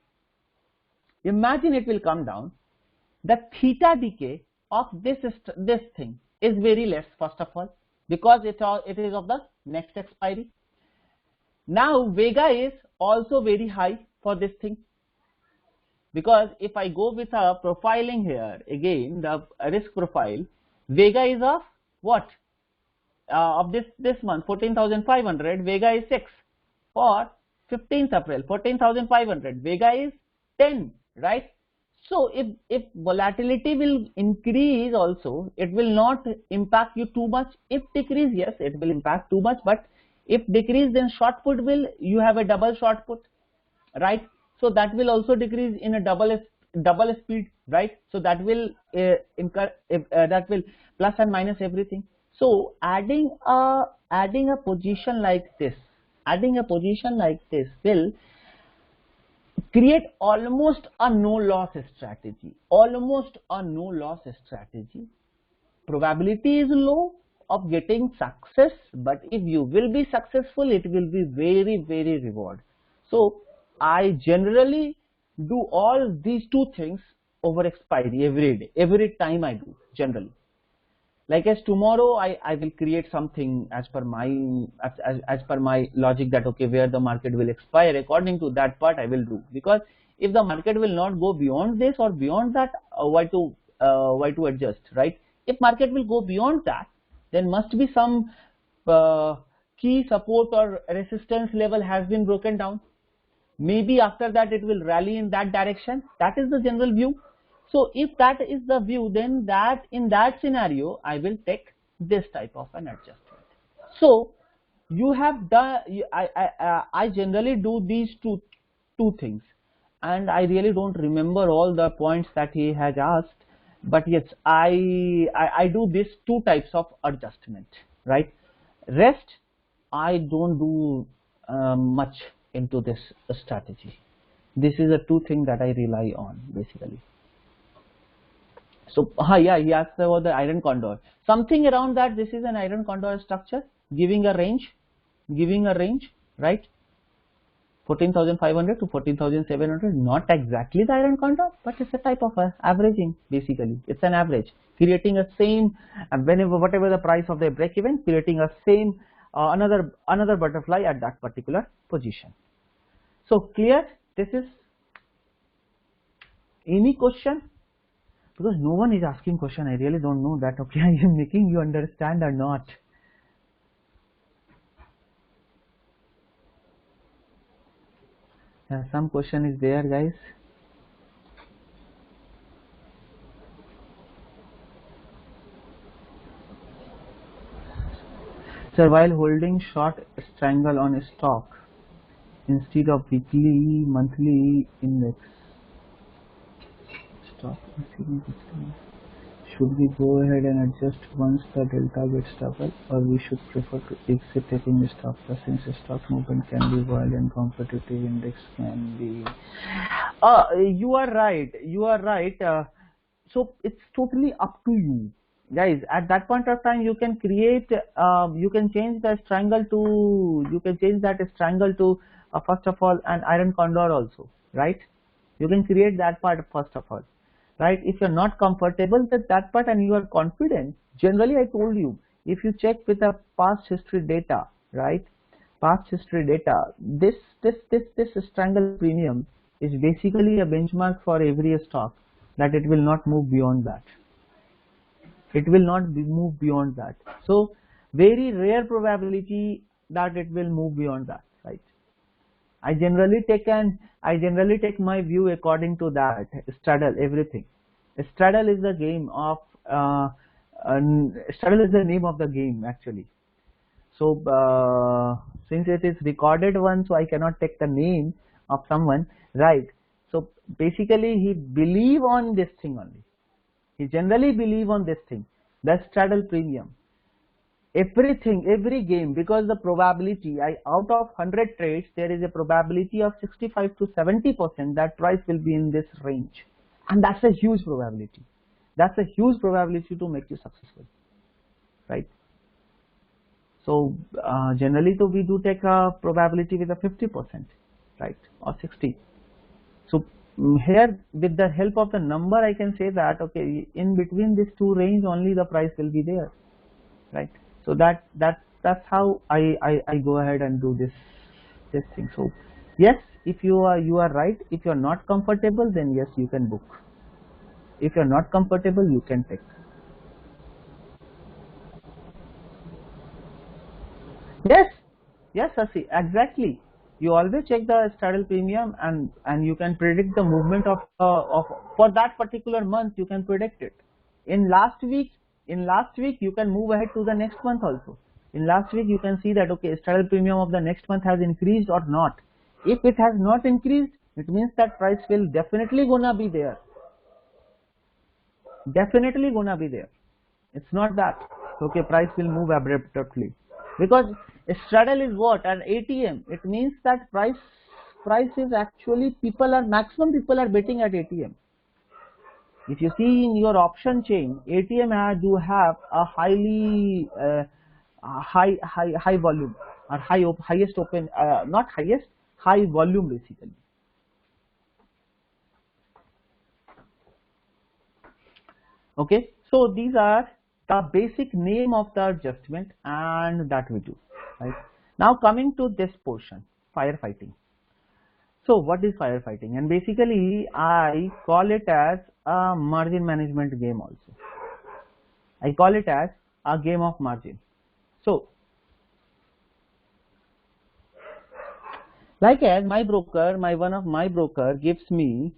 it will come down. The theta decay of this thing is very less, first of all, because it is of the next expiry. Now Vega is also very high for this thing, because if I go with a profiling here, again the risk profile, Vega is of what? Of this month 14,500, Vega is 6. For 15th April 14,500, Vega is 10, right? So if volatility will increase also, it will not impact you too much. If decrease, yes, it will impact too much, but if decrease, then short put will, you have a double short put, right? So that will also decrease in a double speed, right? So that will that will plus and minus everything. So adding a position like this, will create almost a no loss strategy. Probability is low of getting success, but if you will be successful, it will be very, very reward. So I generally do all these two things over expiry every day, every time I do, generally. Like as tomorrow I will create something as per my logic, that okay, where the market will expire, according to that part I will do, because if the market will not go beyond this or beyond that, why to adjust, right? If market will go beyond that, then must be some key support or resistance level has been broken down. Maybe after that it will rally in that direction. That is the general view. So if that is the view, then in that scenario I will take this type of an adjustment. So you have done, I generally do these two things, and I really don't remember all the points that he has asked, but yes, I do these two types of adjustment, right? Rest I don't do much into this strategy. This is the two things that I rely on basically. So yeah, he asked about the iron condor, something around that. This is an iron condor structure giving a range, right? 14,500 to 14,700, not exactly the iron condor, but it's a type of averaging. Basically it's an average, creating a same, whenever whatever the price of the break even, creating a same another butterfly at that particular position. So clear? This is any question? Because no one is asking question, I really don't know that. Okay, I am making you understand or not. Some question is there, guys. So while holding short strangle on a stock instead of weekly, monthly index stock, should we go ahead and adjust once the delta gets double, or we should prefer to exit taking the stop loss since the stock movement can be wild and competitive index can be. You are right. You are right. So it's totally up to you, guys. At that point of time, you can create. You can change the strangle to. You can change that strangle to first of all an iron condor also, right? You can create that part first of all. Right, if you're not comfortable with that part and you are confident, generally I told you, if you check with the past history data, right, past history data, this strangle premium is basically a benchmark for every stock, that it will not move beyond that. It will not move beyond that. So very rare probability that it will move beyond that, right? I generally take my view according to that. Straddle everything. Straddle is the game of straddle is the name of the game actually. So since it is recorded one, so I cannot take the name of someone, right? So basically he believe on this thing only. He generally believe on this thing, the straddle premium. Everything, every game, because the probability, out of 100 trades, there is a probability of 65 to 70% that price will be in this range, and that's a huge probability. That's a huge probability to make you successful, right? So generally, so we do take a probability with a 50%, right, or 60. So here, with the help of the number, I can say that okay, in between these two range only the price will be there, right? So that's how I go ahead and do this thing. So yes, if you are right. If you are not comfortable, then yes, you can book. If you are not comfortable, you can take. Yes, Sasi, exactly. You always check the straddle premium and you can predict the movement of for that particular month. You can predict it. In last week you can move ahead to the next month also. In last week you can see that okay, straddle premium of the next month has increased or not. If it has not increased, it means that price will definitely gonna be there. Definitely gonna be there. It's not that okay, price will move abruptly, because straddle is what? An ATM. It means that price is actually maximum people are betting at ATM. If you see in your option chain, ATM do have a highly high volume or highest open, not highest, high volume basically. Okay, so these are the basic name of the adjustment and that we do, right? Now coming to this portion, firefighting. So what is firefighting? And basically I call it as a margin management game also. I call it as a game of margin. So like as my broker, one of my broker gives me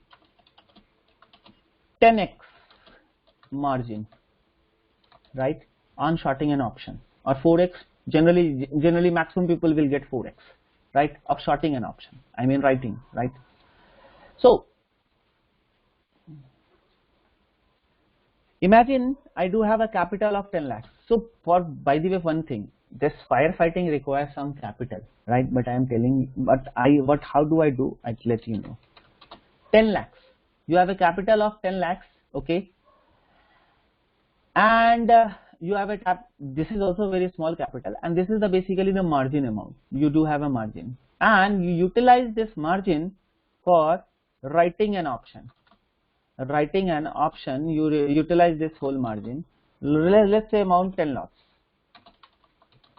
10x margin, right, on shorting an option, or 4x. Generally maximum people will get 4x, right, of shorting an option. I mean writing, right? So imagine I do have a capital of 10 lakhs. So for, by the way, one thing, this firefighting requires some capital, right? But I am telling, how do I do? I'll let you know. 10 lakhs. You have a capital of 10 lakhs, okay? And you have this is also very small capital, and this is basically the margin amount. You do have a margin, and you utilize this margin for writing an option. Writing an option, you utilize this whole margin. Let's say amount 10 lots.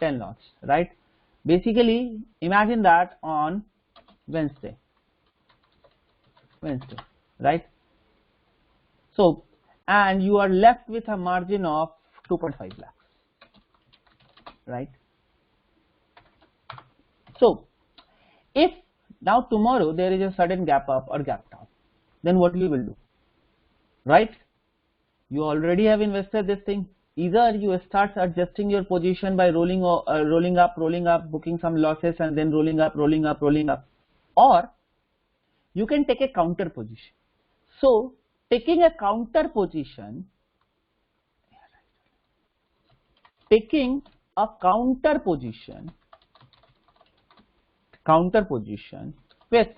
10 lots, right? Basically, imagine that on Wednesday, right? So, and you are left with a margin of 2.5 lakhs, right? So, if now tomorrow there is a sudden gap up or gap down, then what you will do, right? You already have invested this thing. Either you start adjusting your position by rolling up, booking some losses, and then rolling up, or you can take a counter position. So, taking a counter position, with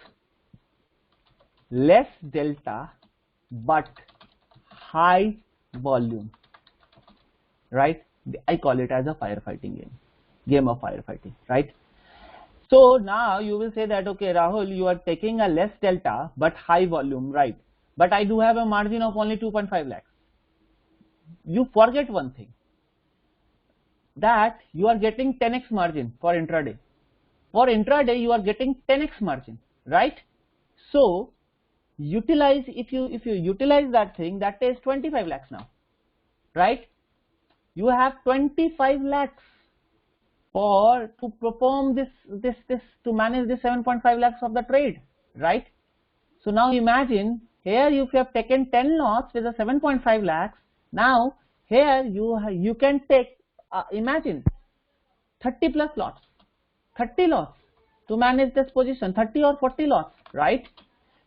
less delta but high volume, right? I call it as a firefighting game of firefighting, right? So now you will say that, okay, Rahul, you are taking a less delta but high volume, right? But I do have a margin of only 2.5 lakhs. You forget one thing, that you are getting 10x margin for intraday. For intraday, you are getting 10x margin, right? So utilize, if you utilize that thing, that is 25 lakhs now, right? You have 25 lakhs to perform this to manage the 7.5 lakhs of the trade, right? So now imagine here if you have taken 10 lots with a 7.5 lakhs, now here you can take imagine 30 plus lots, 30 lots to manage this position, 30 or 40 lots, right?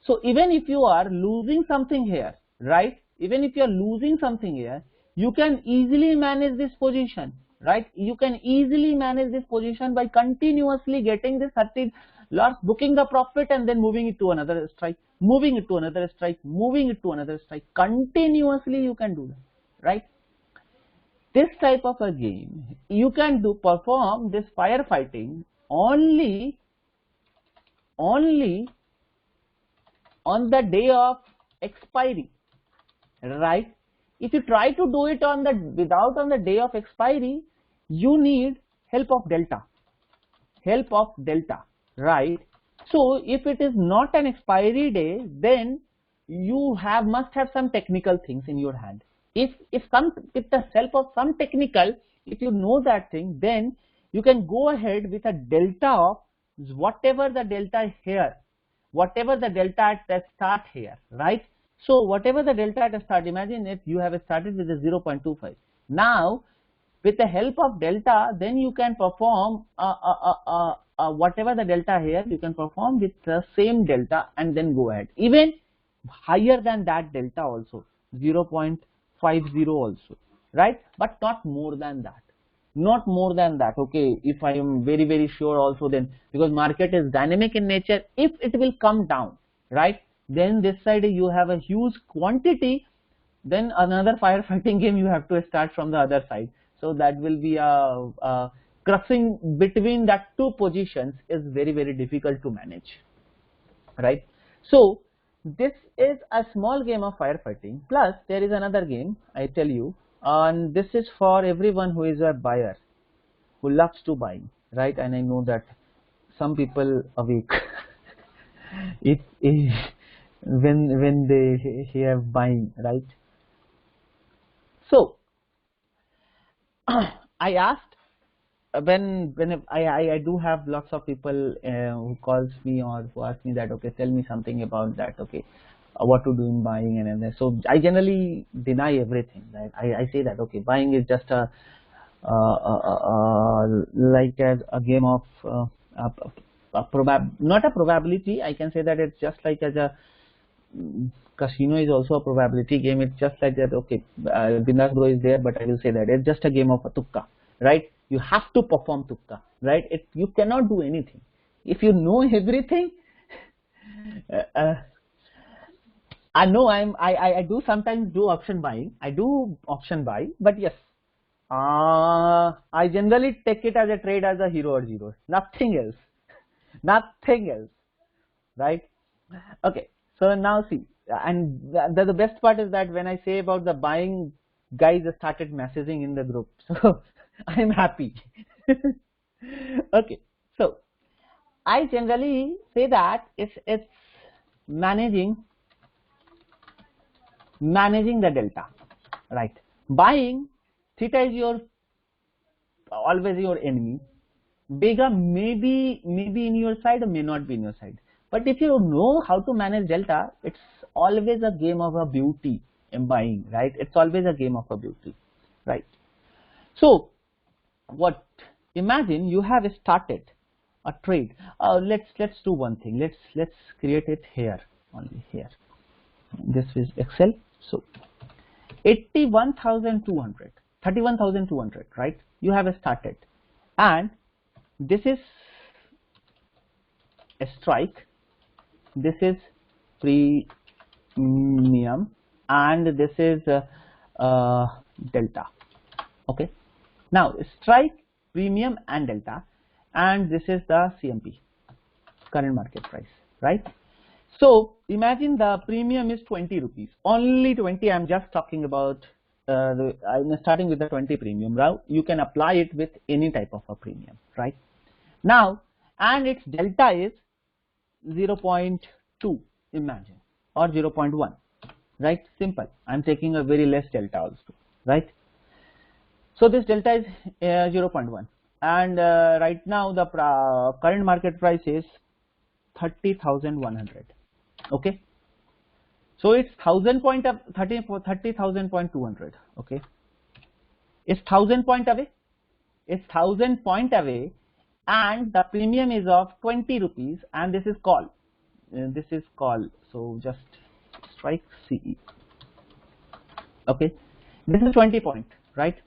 So even if you are losing something here, right? Even if you are losing something here, you can easily manage this position, right? You can easily manage this position by continuously getting this 30 lots, booking the profit, and then moving it to another strike, moving it to another strike, moving it to another strike. Continuously you can do that, right? This type of a game, you can perform this firefighting only on the day of expiry, right? If you try to do it on the day of expiry, you need help of delta, right? So if it is not an expiry day, then you must have some technical things in your hand. If with the help of some technical, if you know that thing, then you can go ahead with a delta of whatever the delta is here, whatever the delta at the start here, right? So whatever the delta at the start, imagine if you have started with a 0.25. Now with the help of delta, then you can perform whatever the delta here, you can perform with the same delta and then go ahead. Even higher than that delta also, 0.50 also, right? But not more than that. Not more than that. Okay, if I am very, very sure also, then because market is dynamic in nature, if it will come down, right, then this side you have a huge quantity, then another firefighting game you have to start from the other side. So that will be a crossing between that two positions is very, very difficult to manage, right? So this is a small game of firefighting. Plus there is another game I tell you, and this is for everyone who is a buyer, who loves to buy, right? And I know that some people awake when they hear buying, right? So I asked, when I do have lots of people who calls me or who ask me that, okay, tell me something about that, okay, what to do in buying and then. So I generally deny everything, right? I say that, okay, buying is just a like a game of not a probability. I can say that it's just like as a casino is also a probability game. It's just like that, okay, Bindas Bro is there, but I will say that it's just a game of a tukka, right? You have to perform tukka, right? You cannot do anything. If you know everything, I know I do sometimes do option buying. I do option buy, but yes, I generally take it as a trade as a hero or zeros, nothing else, nothing else, right? Okay, so now see, and the best part is that when I say about the buying, guys started messaging in the group, so I'm happy. Okay, so I generally say that it's managing the delta, right? Buying theta is your always your enemy. Beta maybe in your side or may not be in your side. But if you know how to manage delta, it's always a game of a beauty in buying, right? It's always a game of a beauty, right? So what? Imagine you have started a trade. Let's do one thing. Let's create it here, only here. This is Excel. So 81,200, 31,200, right? You have started, and this is a strike, this is premium, and this is delta. Okay, now strike, premium, and delta, and this is the CMP, current market price, right? So imagine the premium is 20 rupees, only 20. I'm just talking about I'm starting with the 20 premium. Now you can apply it with any type of a premium, right? Now, and its delta is 0.2, imagine, or 0.1, right? Simple. I'm taking a very less delta also, right? So this delta is 0.1, and right now the current market price is 30,100. Okay, so it's 1,000 point of 30,000.200. Okay, it's 1,000 point away. It's 1,000 point away, and the premium is of 20 rupees, and this is call. This is call. So just strike CE. Okay, this is 20 point, right?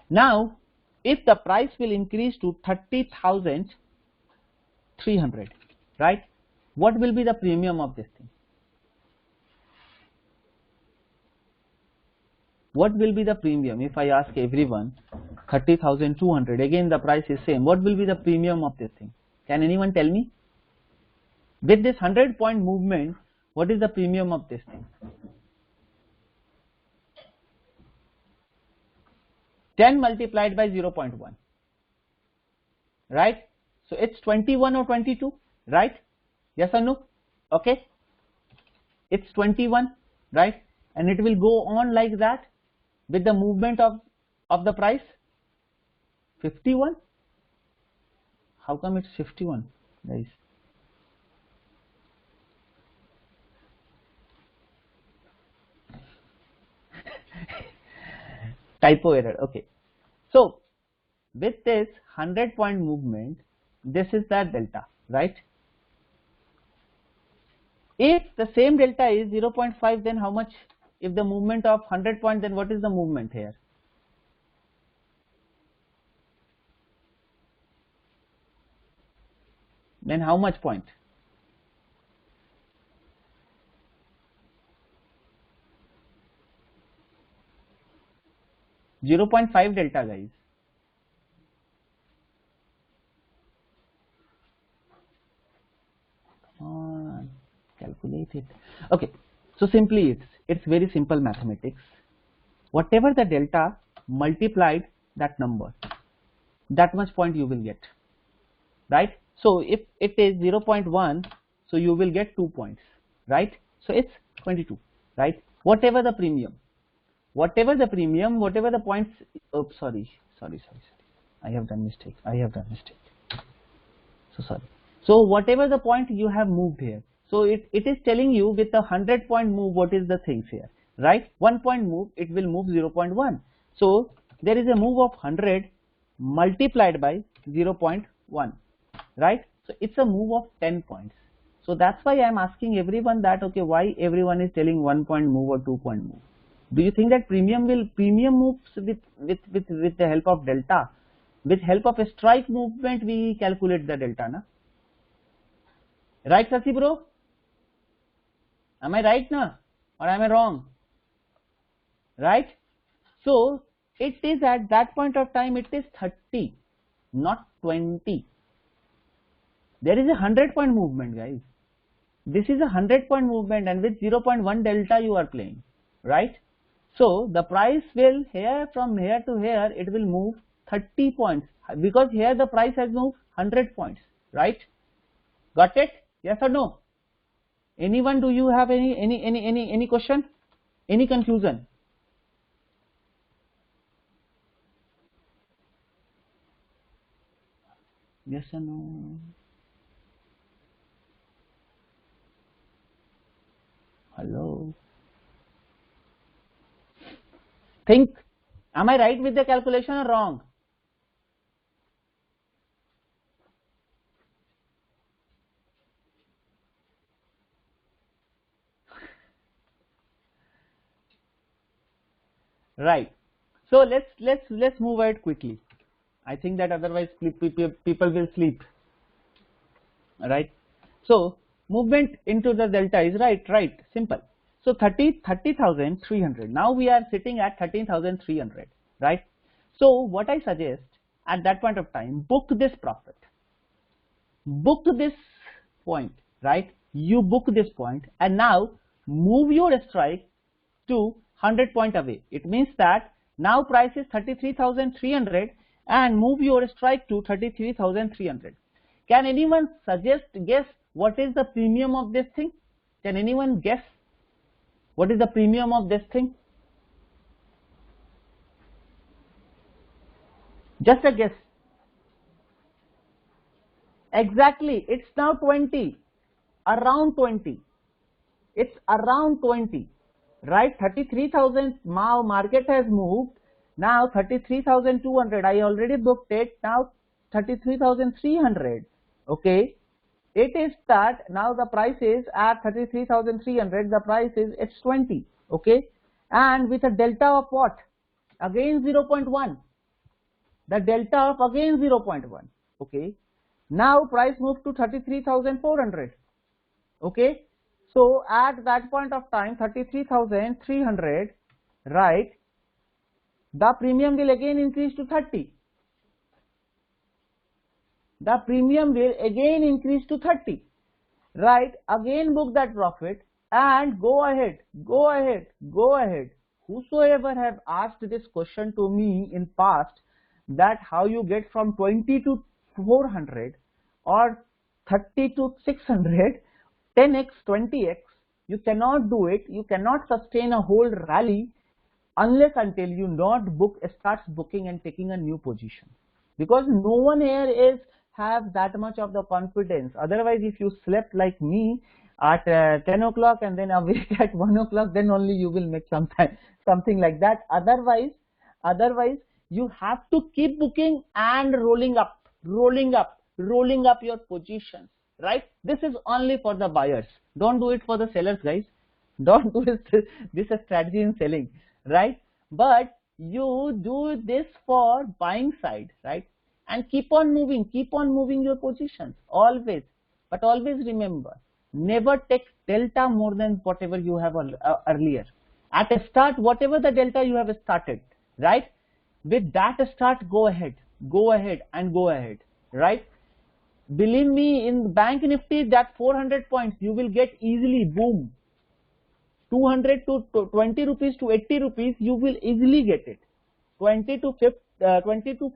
Now, if the price will increase to 30,300, right? What will be the premium of this thing? What will be the premium if I ask everyone? 30,200. Again, the price is same. What will be the premium of this thing? Can anyone tell me? With this 100 point movement, what is the premium of this thing? 10 multiplied by 0.1, right? So it's 21 or 22, right? Yes or no? Okay, it's 21, right? And it will go on like that with the movement of the price. 51. How come it's 51, guys? Typo error. Okay, so with this 100 point movement, this is that delta, right? If the same delta is 0.5, then how much? If the movement of 100 point, then what is the movement here? Then how much point? .5 delta, guys. Calculate it. Okay, so simply it's very simple mathematics. Whatever the delta multiplied that number, that much point you will get, right? So if it is 0.1, so you will get 2 points, right? So it's 22, right? Whatever the premium, whatever the points. Oh, sorry. I have done mistake. So sorry. So whatever the point you have moved here, so it is telling you with a 100 point move what is the things here, right? 1 point move, it will move 0.1. So there is a move of 100 multiplied by 0.1, right? So it's a move of 10 points. So that's why I am asking everyone that, okay, why everyone is telling 1 point move or 2 point move? Do you think that premium moves with the help of delta? With help of a strike movement, we calculate the delta, na? Right, Sasi bro? Am I right, na? Or am I wrong? Right? So it is at that point of time, it is 30, not 20. There is a 100 point movement, guys. This is a 100 point movement, and with 0.1 delta you are playing, right? So the price will from here to here, it will move 30 points because here the price has moved 100 points, right? Got it? Yes or no? Anyone, do you have any question? Any confusion? Yes or no? Hello? Think, am I right with the calculation or wrong? Right. So let's move ahead quickly. I think that otherwise people will sleep. Right. So movement into the delta is right, simple. So 30,300. Now we are sitting at 13,300, right? So what I suggest at that point of time, book this profit, book this point, right? You book this point and now move your strike to 100 point away. It means that now price is 33,300 and move your strike to 33,300. Can anyone guess what is the premium of this thing? Can anyone guess what is the premium of this thing? Just a guess. Exactly, it's now 20, around 20. It's around 20, right? 33,000 now market has moved. Now 33,200. I already booked it. Now 33,300. Okay. It is that now the price is at 33,300. The price is it's 20. Okay. And with a delta of what? Again 0.1. The delta of again 0.1. Okay. Now price moved to 33,400. Okay. So at that point of time, 33,300, right? The premium will again increase to 30. The premium will again increase to 30, right? Again book that profit and go ahead. Whosoever have asked this question to me in past, that how you get from 20 to 400 or 30 to 600, 10x, 20x, you cannot do it. You cannot sustain a whole rally unless until you starts booking and taking a new position, because no one here have that much of the confidence. Otherwise, if you slept like me at 10 o'clock and then awake at 1 o'clock, then only you will make something like that. Otherwise you have to keep booking and rolling up your positions, right? This is only for the buyers. Don't do it for the sellers, guys. Don't do this strategy in selling, right? But you do this for buying side, right? And keep on moving your positions always. But always remember, never take delta more than whatever you have earlier. At a start, whatever the delta you have started, right? With that start, go ahead, right? Believe me, in Bank Nifty, that 400 points you will get easily, boom. 200 to 20 rupees to 80 rupees, you will easily get it. 20 to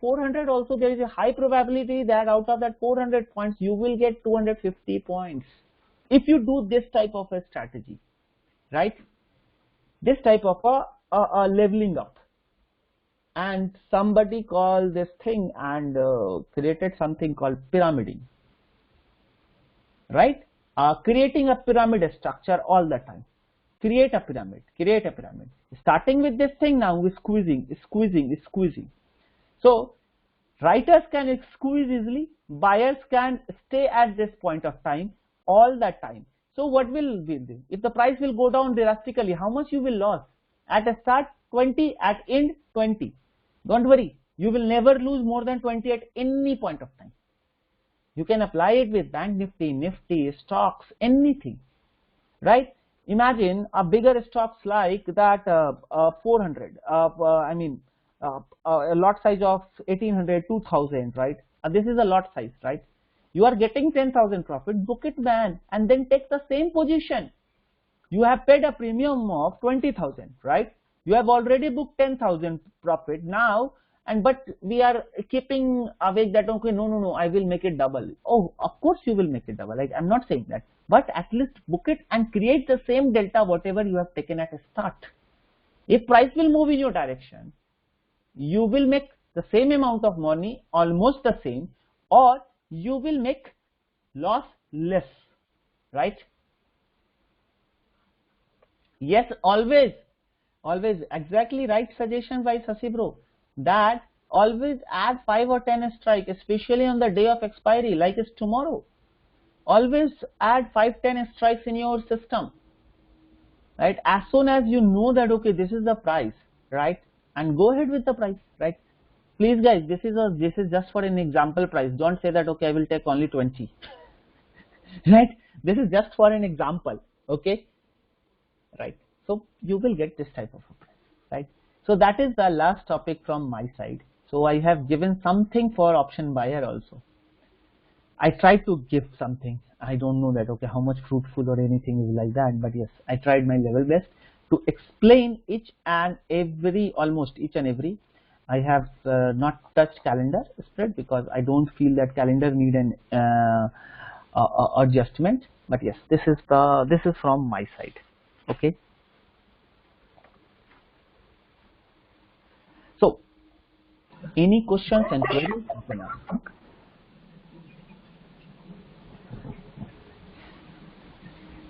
400 also, there is a high probability that out of that 400 points, you will get 250 points. If you do this type of a strategy, right? This type of a leveling up. And somebody called this thing and created something called pyramiding, right? Creating a pyramid structure all the time. Create a pyramid. Starting with this thing, now we're squeezing. So writers can squeeze easily, buyers can stay at this point of time all the time. So what will be this? If the price will go down drastically, how much you will lose? At a start 20, at end 20. Don't worry, you will never lose more than 20 at any point of time. You can apply it with Bank Nifty, stocks, anything, right? Imagine a bigger stocks like that 400, a lot size of 1800, 2000, right? This is a lot size, right? You are getting 10,000 profit, book it, man, and then take the same position. You have paid a premium of 20,000, right? You have already booked 10,000 profit. Now and but we are keeping awake that okay, no, I will make it double. Oh, of course you will make it double. Like, I'm not saying that, but at least book it and create the same delta whatever you have taken at a start. If price will move in your direction, you will make the same amount of money, almost the same, or you will make loss less, right? Yes, always exactly right suggestion by Sasi bro, that always add 5 or 10 strike, especially on the day of expiry like it's tomorrow. Always add 5-10 strikes in your system, right? As soon as you know that okay, this is the price, right, and go ahead with the price, right? Please guys, this is just for an example price. Don't say that okay, I will take only 20 right? This is just for an example, okay, right? So you will get this type of a price, right? So that is the last topic from my side. So I have given something for option buyer also. I tried to give something. I don't know that okay, how much fruitful or anything is like that, but yes, I tried my level best to explain almost each and every. I have not touched calendar spread because I don't feel that calendar need an adjustment. But yes, this is from my side. Okay. So, any questions and queries you can ask.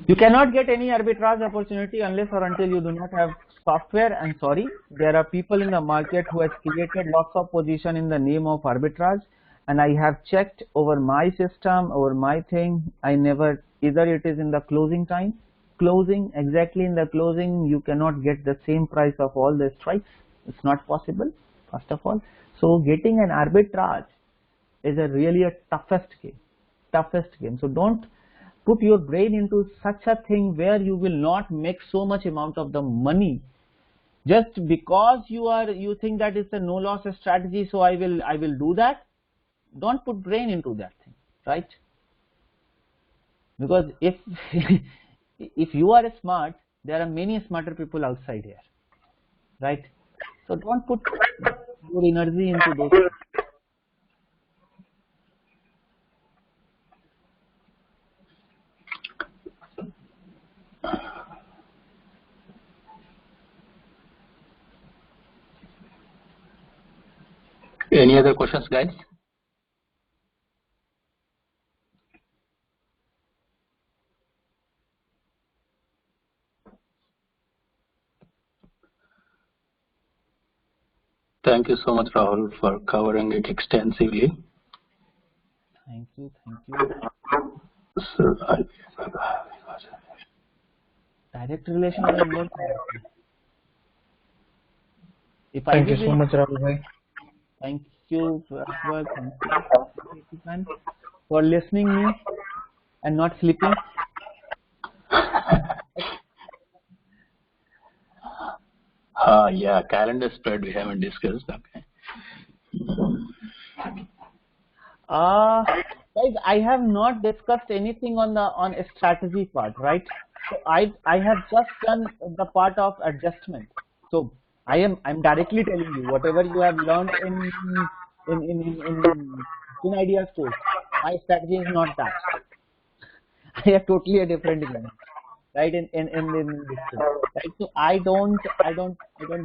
You cannot get any arbitrage opportunity unless or until you do not have software, and sorry, there are people in the market who has created lots of position in the name of arbitrage, and I have checked over my system, over my thing, I never, either it is in the closing time, exactly in the closing, you cannot get the same price of all the strikes. It's not possible, first of all. So getting an arbitrage is really a toughest game. So don't put your brain into such a thing where you will not make so much amount of the money just because you think that it's a no loss strategy, so I will do that. Don't put brain into that thing, right? Because if if you are smart, there are many smarter people outside here, right? So don't put your energy into those. Any other questions, guys? Thank you so much, Rahul, for covering it extensively. Thank you. Sir, Direct relation will work. Thank you so much, Rahul bhai. Thank you for listening me and not sleeping. Yeah, calendar spread we haven't discussed. Okay. Guys, I have not discussed anything on a strategy part, right? So I have just done the part of adjustment. So I'm directly telling you whatever you have learned in Ideas course. My strategy is not that. I have totally a different game, right? In this thing, right? So I don't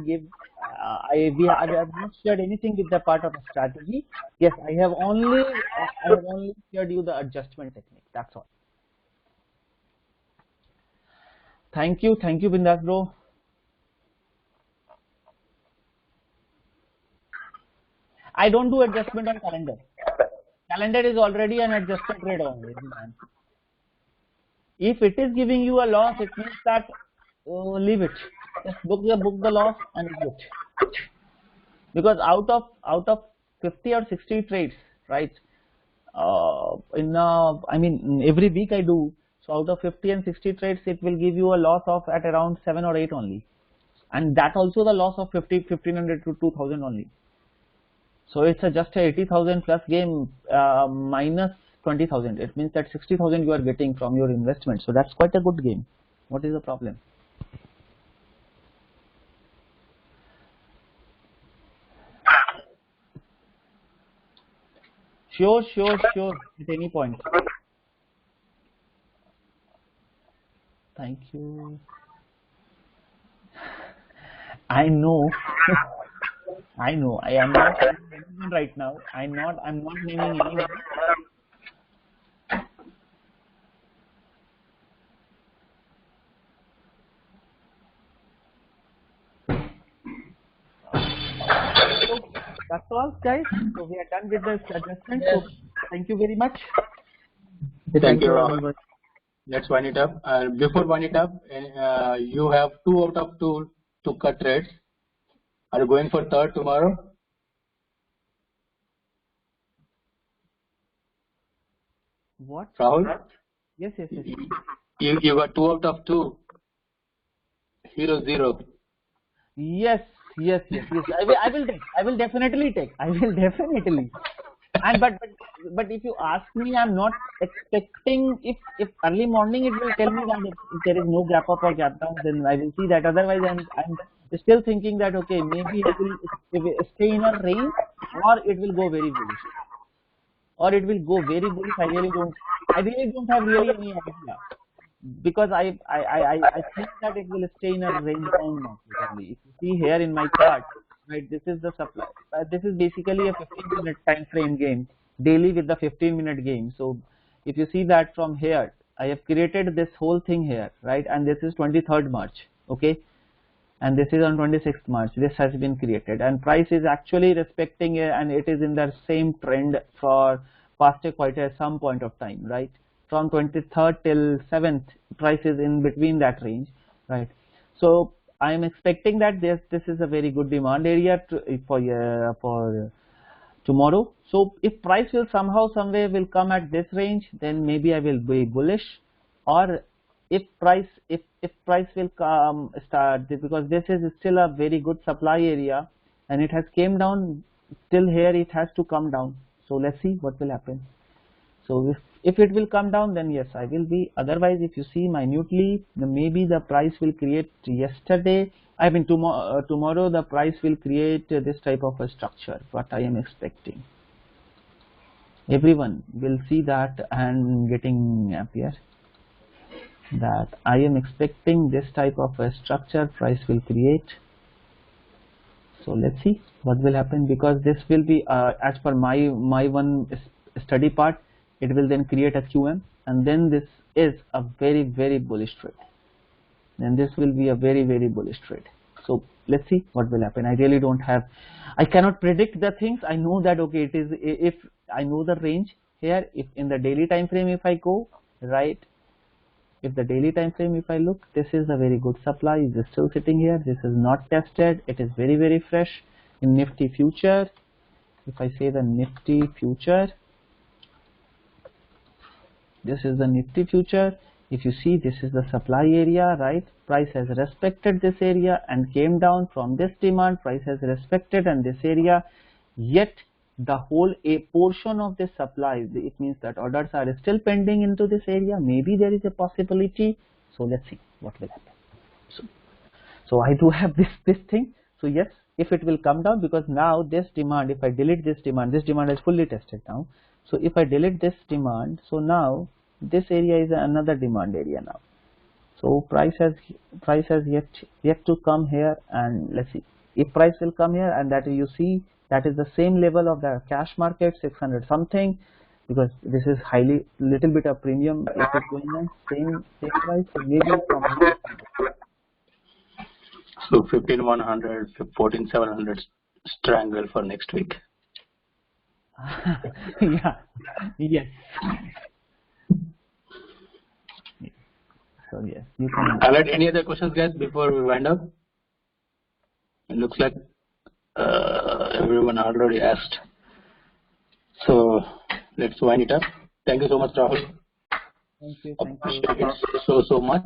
give. I have not shared anything with the part of a strategy. Yes, I have only shared you the adjustment technique. That's all. Thank you, Bindas bro. I don't do adjustment on calendar. Calendar is already an adjusted trade only, man. If it is giving you a loss, it means that leave it. Just book the loss and leave it. Because out of 50 or 60 trades, right? I mean, every week I do. So out of 50 and 60 trades, it will give you a loss of at around 7 or 8 only, and that also the loss of 1500 to 2000 only. So it's just a 80,000 plus game minus 20,000. It means that 60,000 you are getting from your investment. So that's quite a good game. What is the problem? Sure. At any point. Thank you. I know. I know. I am not naming anyone right now. I'm not naming anyone. So that's all, guys. So we are done with the adjustment. So thank you very much. Thank you, Rahul. Let's wind it up. Before wind it up, you have 2 out of 2 to cut trades. Are you going for third tomorrow? What? Rahul? Yes. You got 2 out of 2. 0-0. Yes. I will definitely take. And but if you ask me, I'm not expecting if early morning it will tell me that if there is no gap up or gap down, then I will see that. Otherwise, I'm still thinking that okay, maybe it will stay in a range, or it will go very bullish, or it will go very bullish. I really don't have really any idea, because I think that it will stay in a range bound market only. If you see here in my chart, right, this is the supply. This is basically a 15-minute time frame game, daily with the 15-minute game. So if you see that from here, I have created this whole thing here, right, and this is 23rd March, okay, and this is on 26th March. This has been created, and price is actually respecting it, and it is in the same trend for past quite some point of time, right? From 23rd till 7th, price is in between that range, right? So I am expecting that this is a very good demand area for tomorrow. So if price will somehow somewhere will come at this range, then maybe I will be bullish. Or if price will come because this is still a very good supply area and it has came down, still here it has to come down. So let's see what will happen. So if it will come down, then yes, I will be. Otherwise, if you see minutely, maybe the price will create tomorrow the price will create this type of a structure, what I am expecting. Everyone will see that and getting happier, that I am expecting this type of a structure price will create. So let's see what will happen, because this will be as per my one study part, it will then create a QM, and then this is a very bullish trade. Then this will be a very bullish trade. So let's see what will happen. I really don't have, I cannot predict the things. I know that okay, it is, if I know the range here, if in the daily time frame if I go, right, if the daily time frame if I look, this is a very good supply. It is still sitting here. This is not tested. It is very fresh. In Nifty future, if I say the Nifty future, this is the Nifty future. If you see, this is the supply area, right? Price has respected this area and came down from this demand. Price has respected and this area, yet the whole a portion of this supply, it means that orders are still pending into this area. Maybe there is a possibility. So let's see what will happen. So I do have this thing. So yes, if it will come down, because now this demand, if I delete this demand is fully tested now. So if I delete this demand, so now this area is another demand area now. So price has yet to come here, and let's see if price will come here, and that you see that is the same level of the cash market, 600 something, because this is highly little bit of premium. If it's going on same price, so maybe from so 15,100, 14,700 strangle for next week. Yeah, yes. So yes, you can. Alright, any other questions, guys, before we wind up? It looks like everyone already asked. So let's wind it up. Thank you so much, Rahul. Thank you. Appreciate it so much.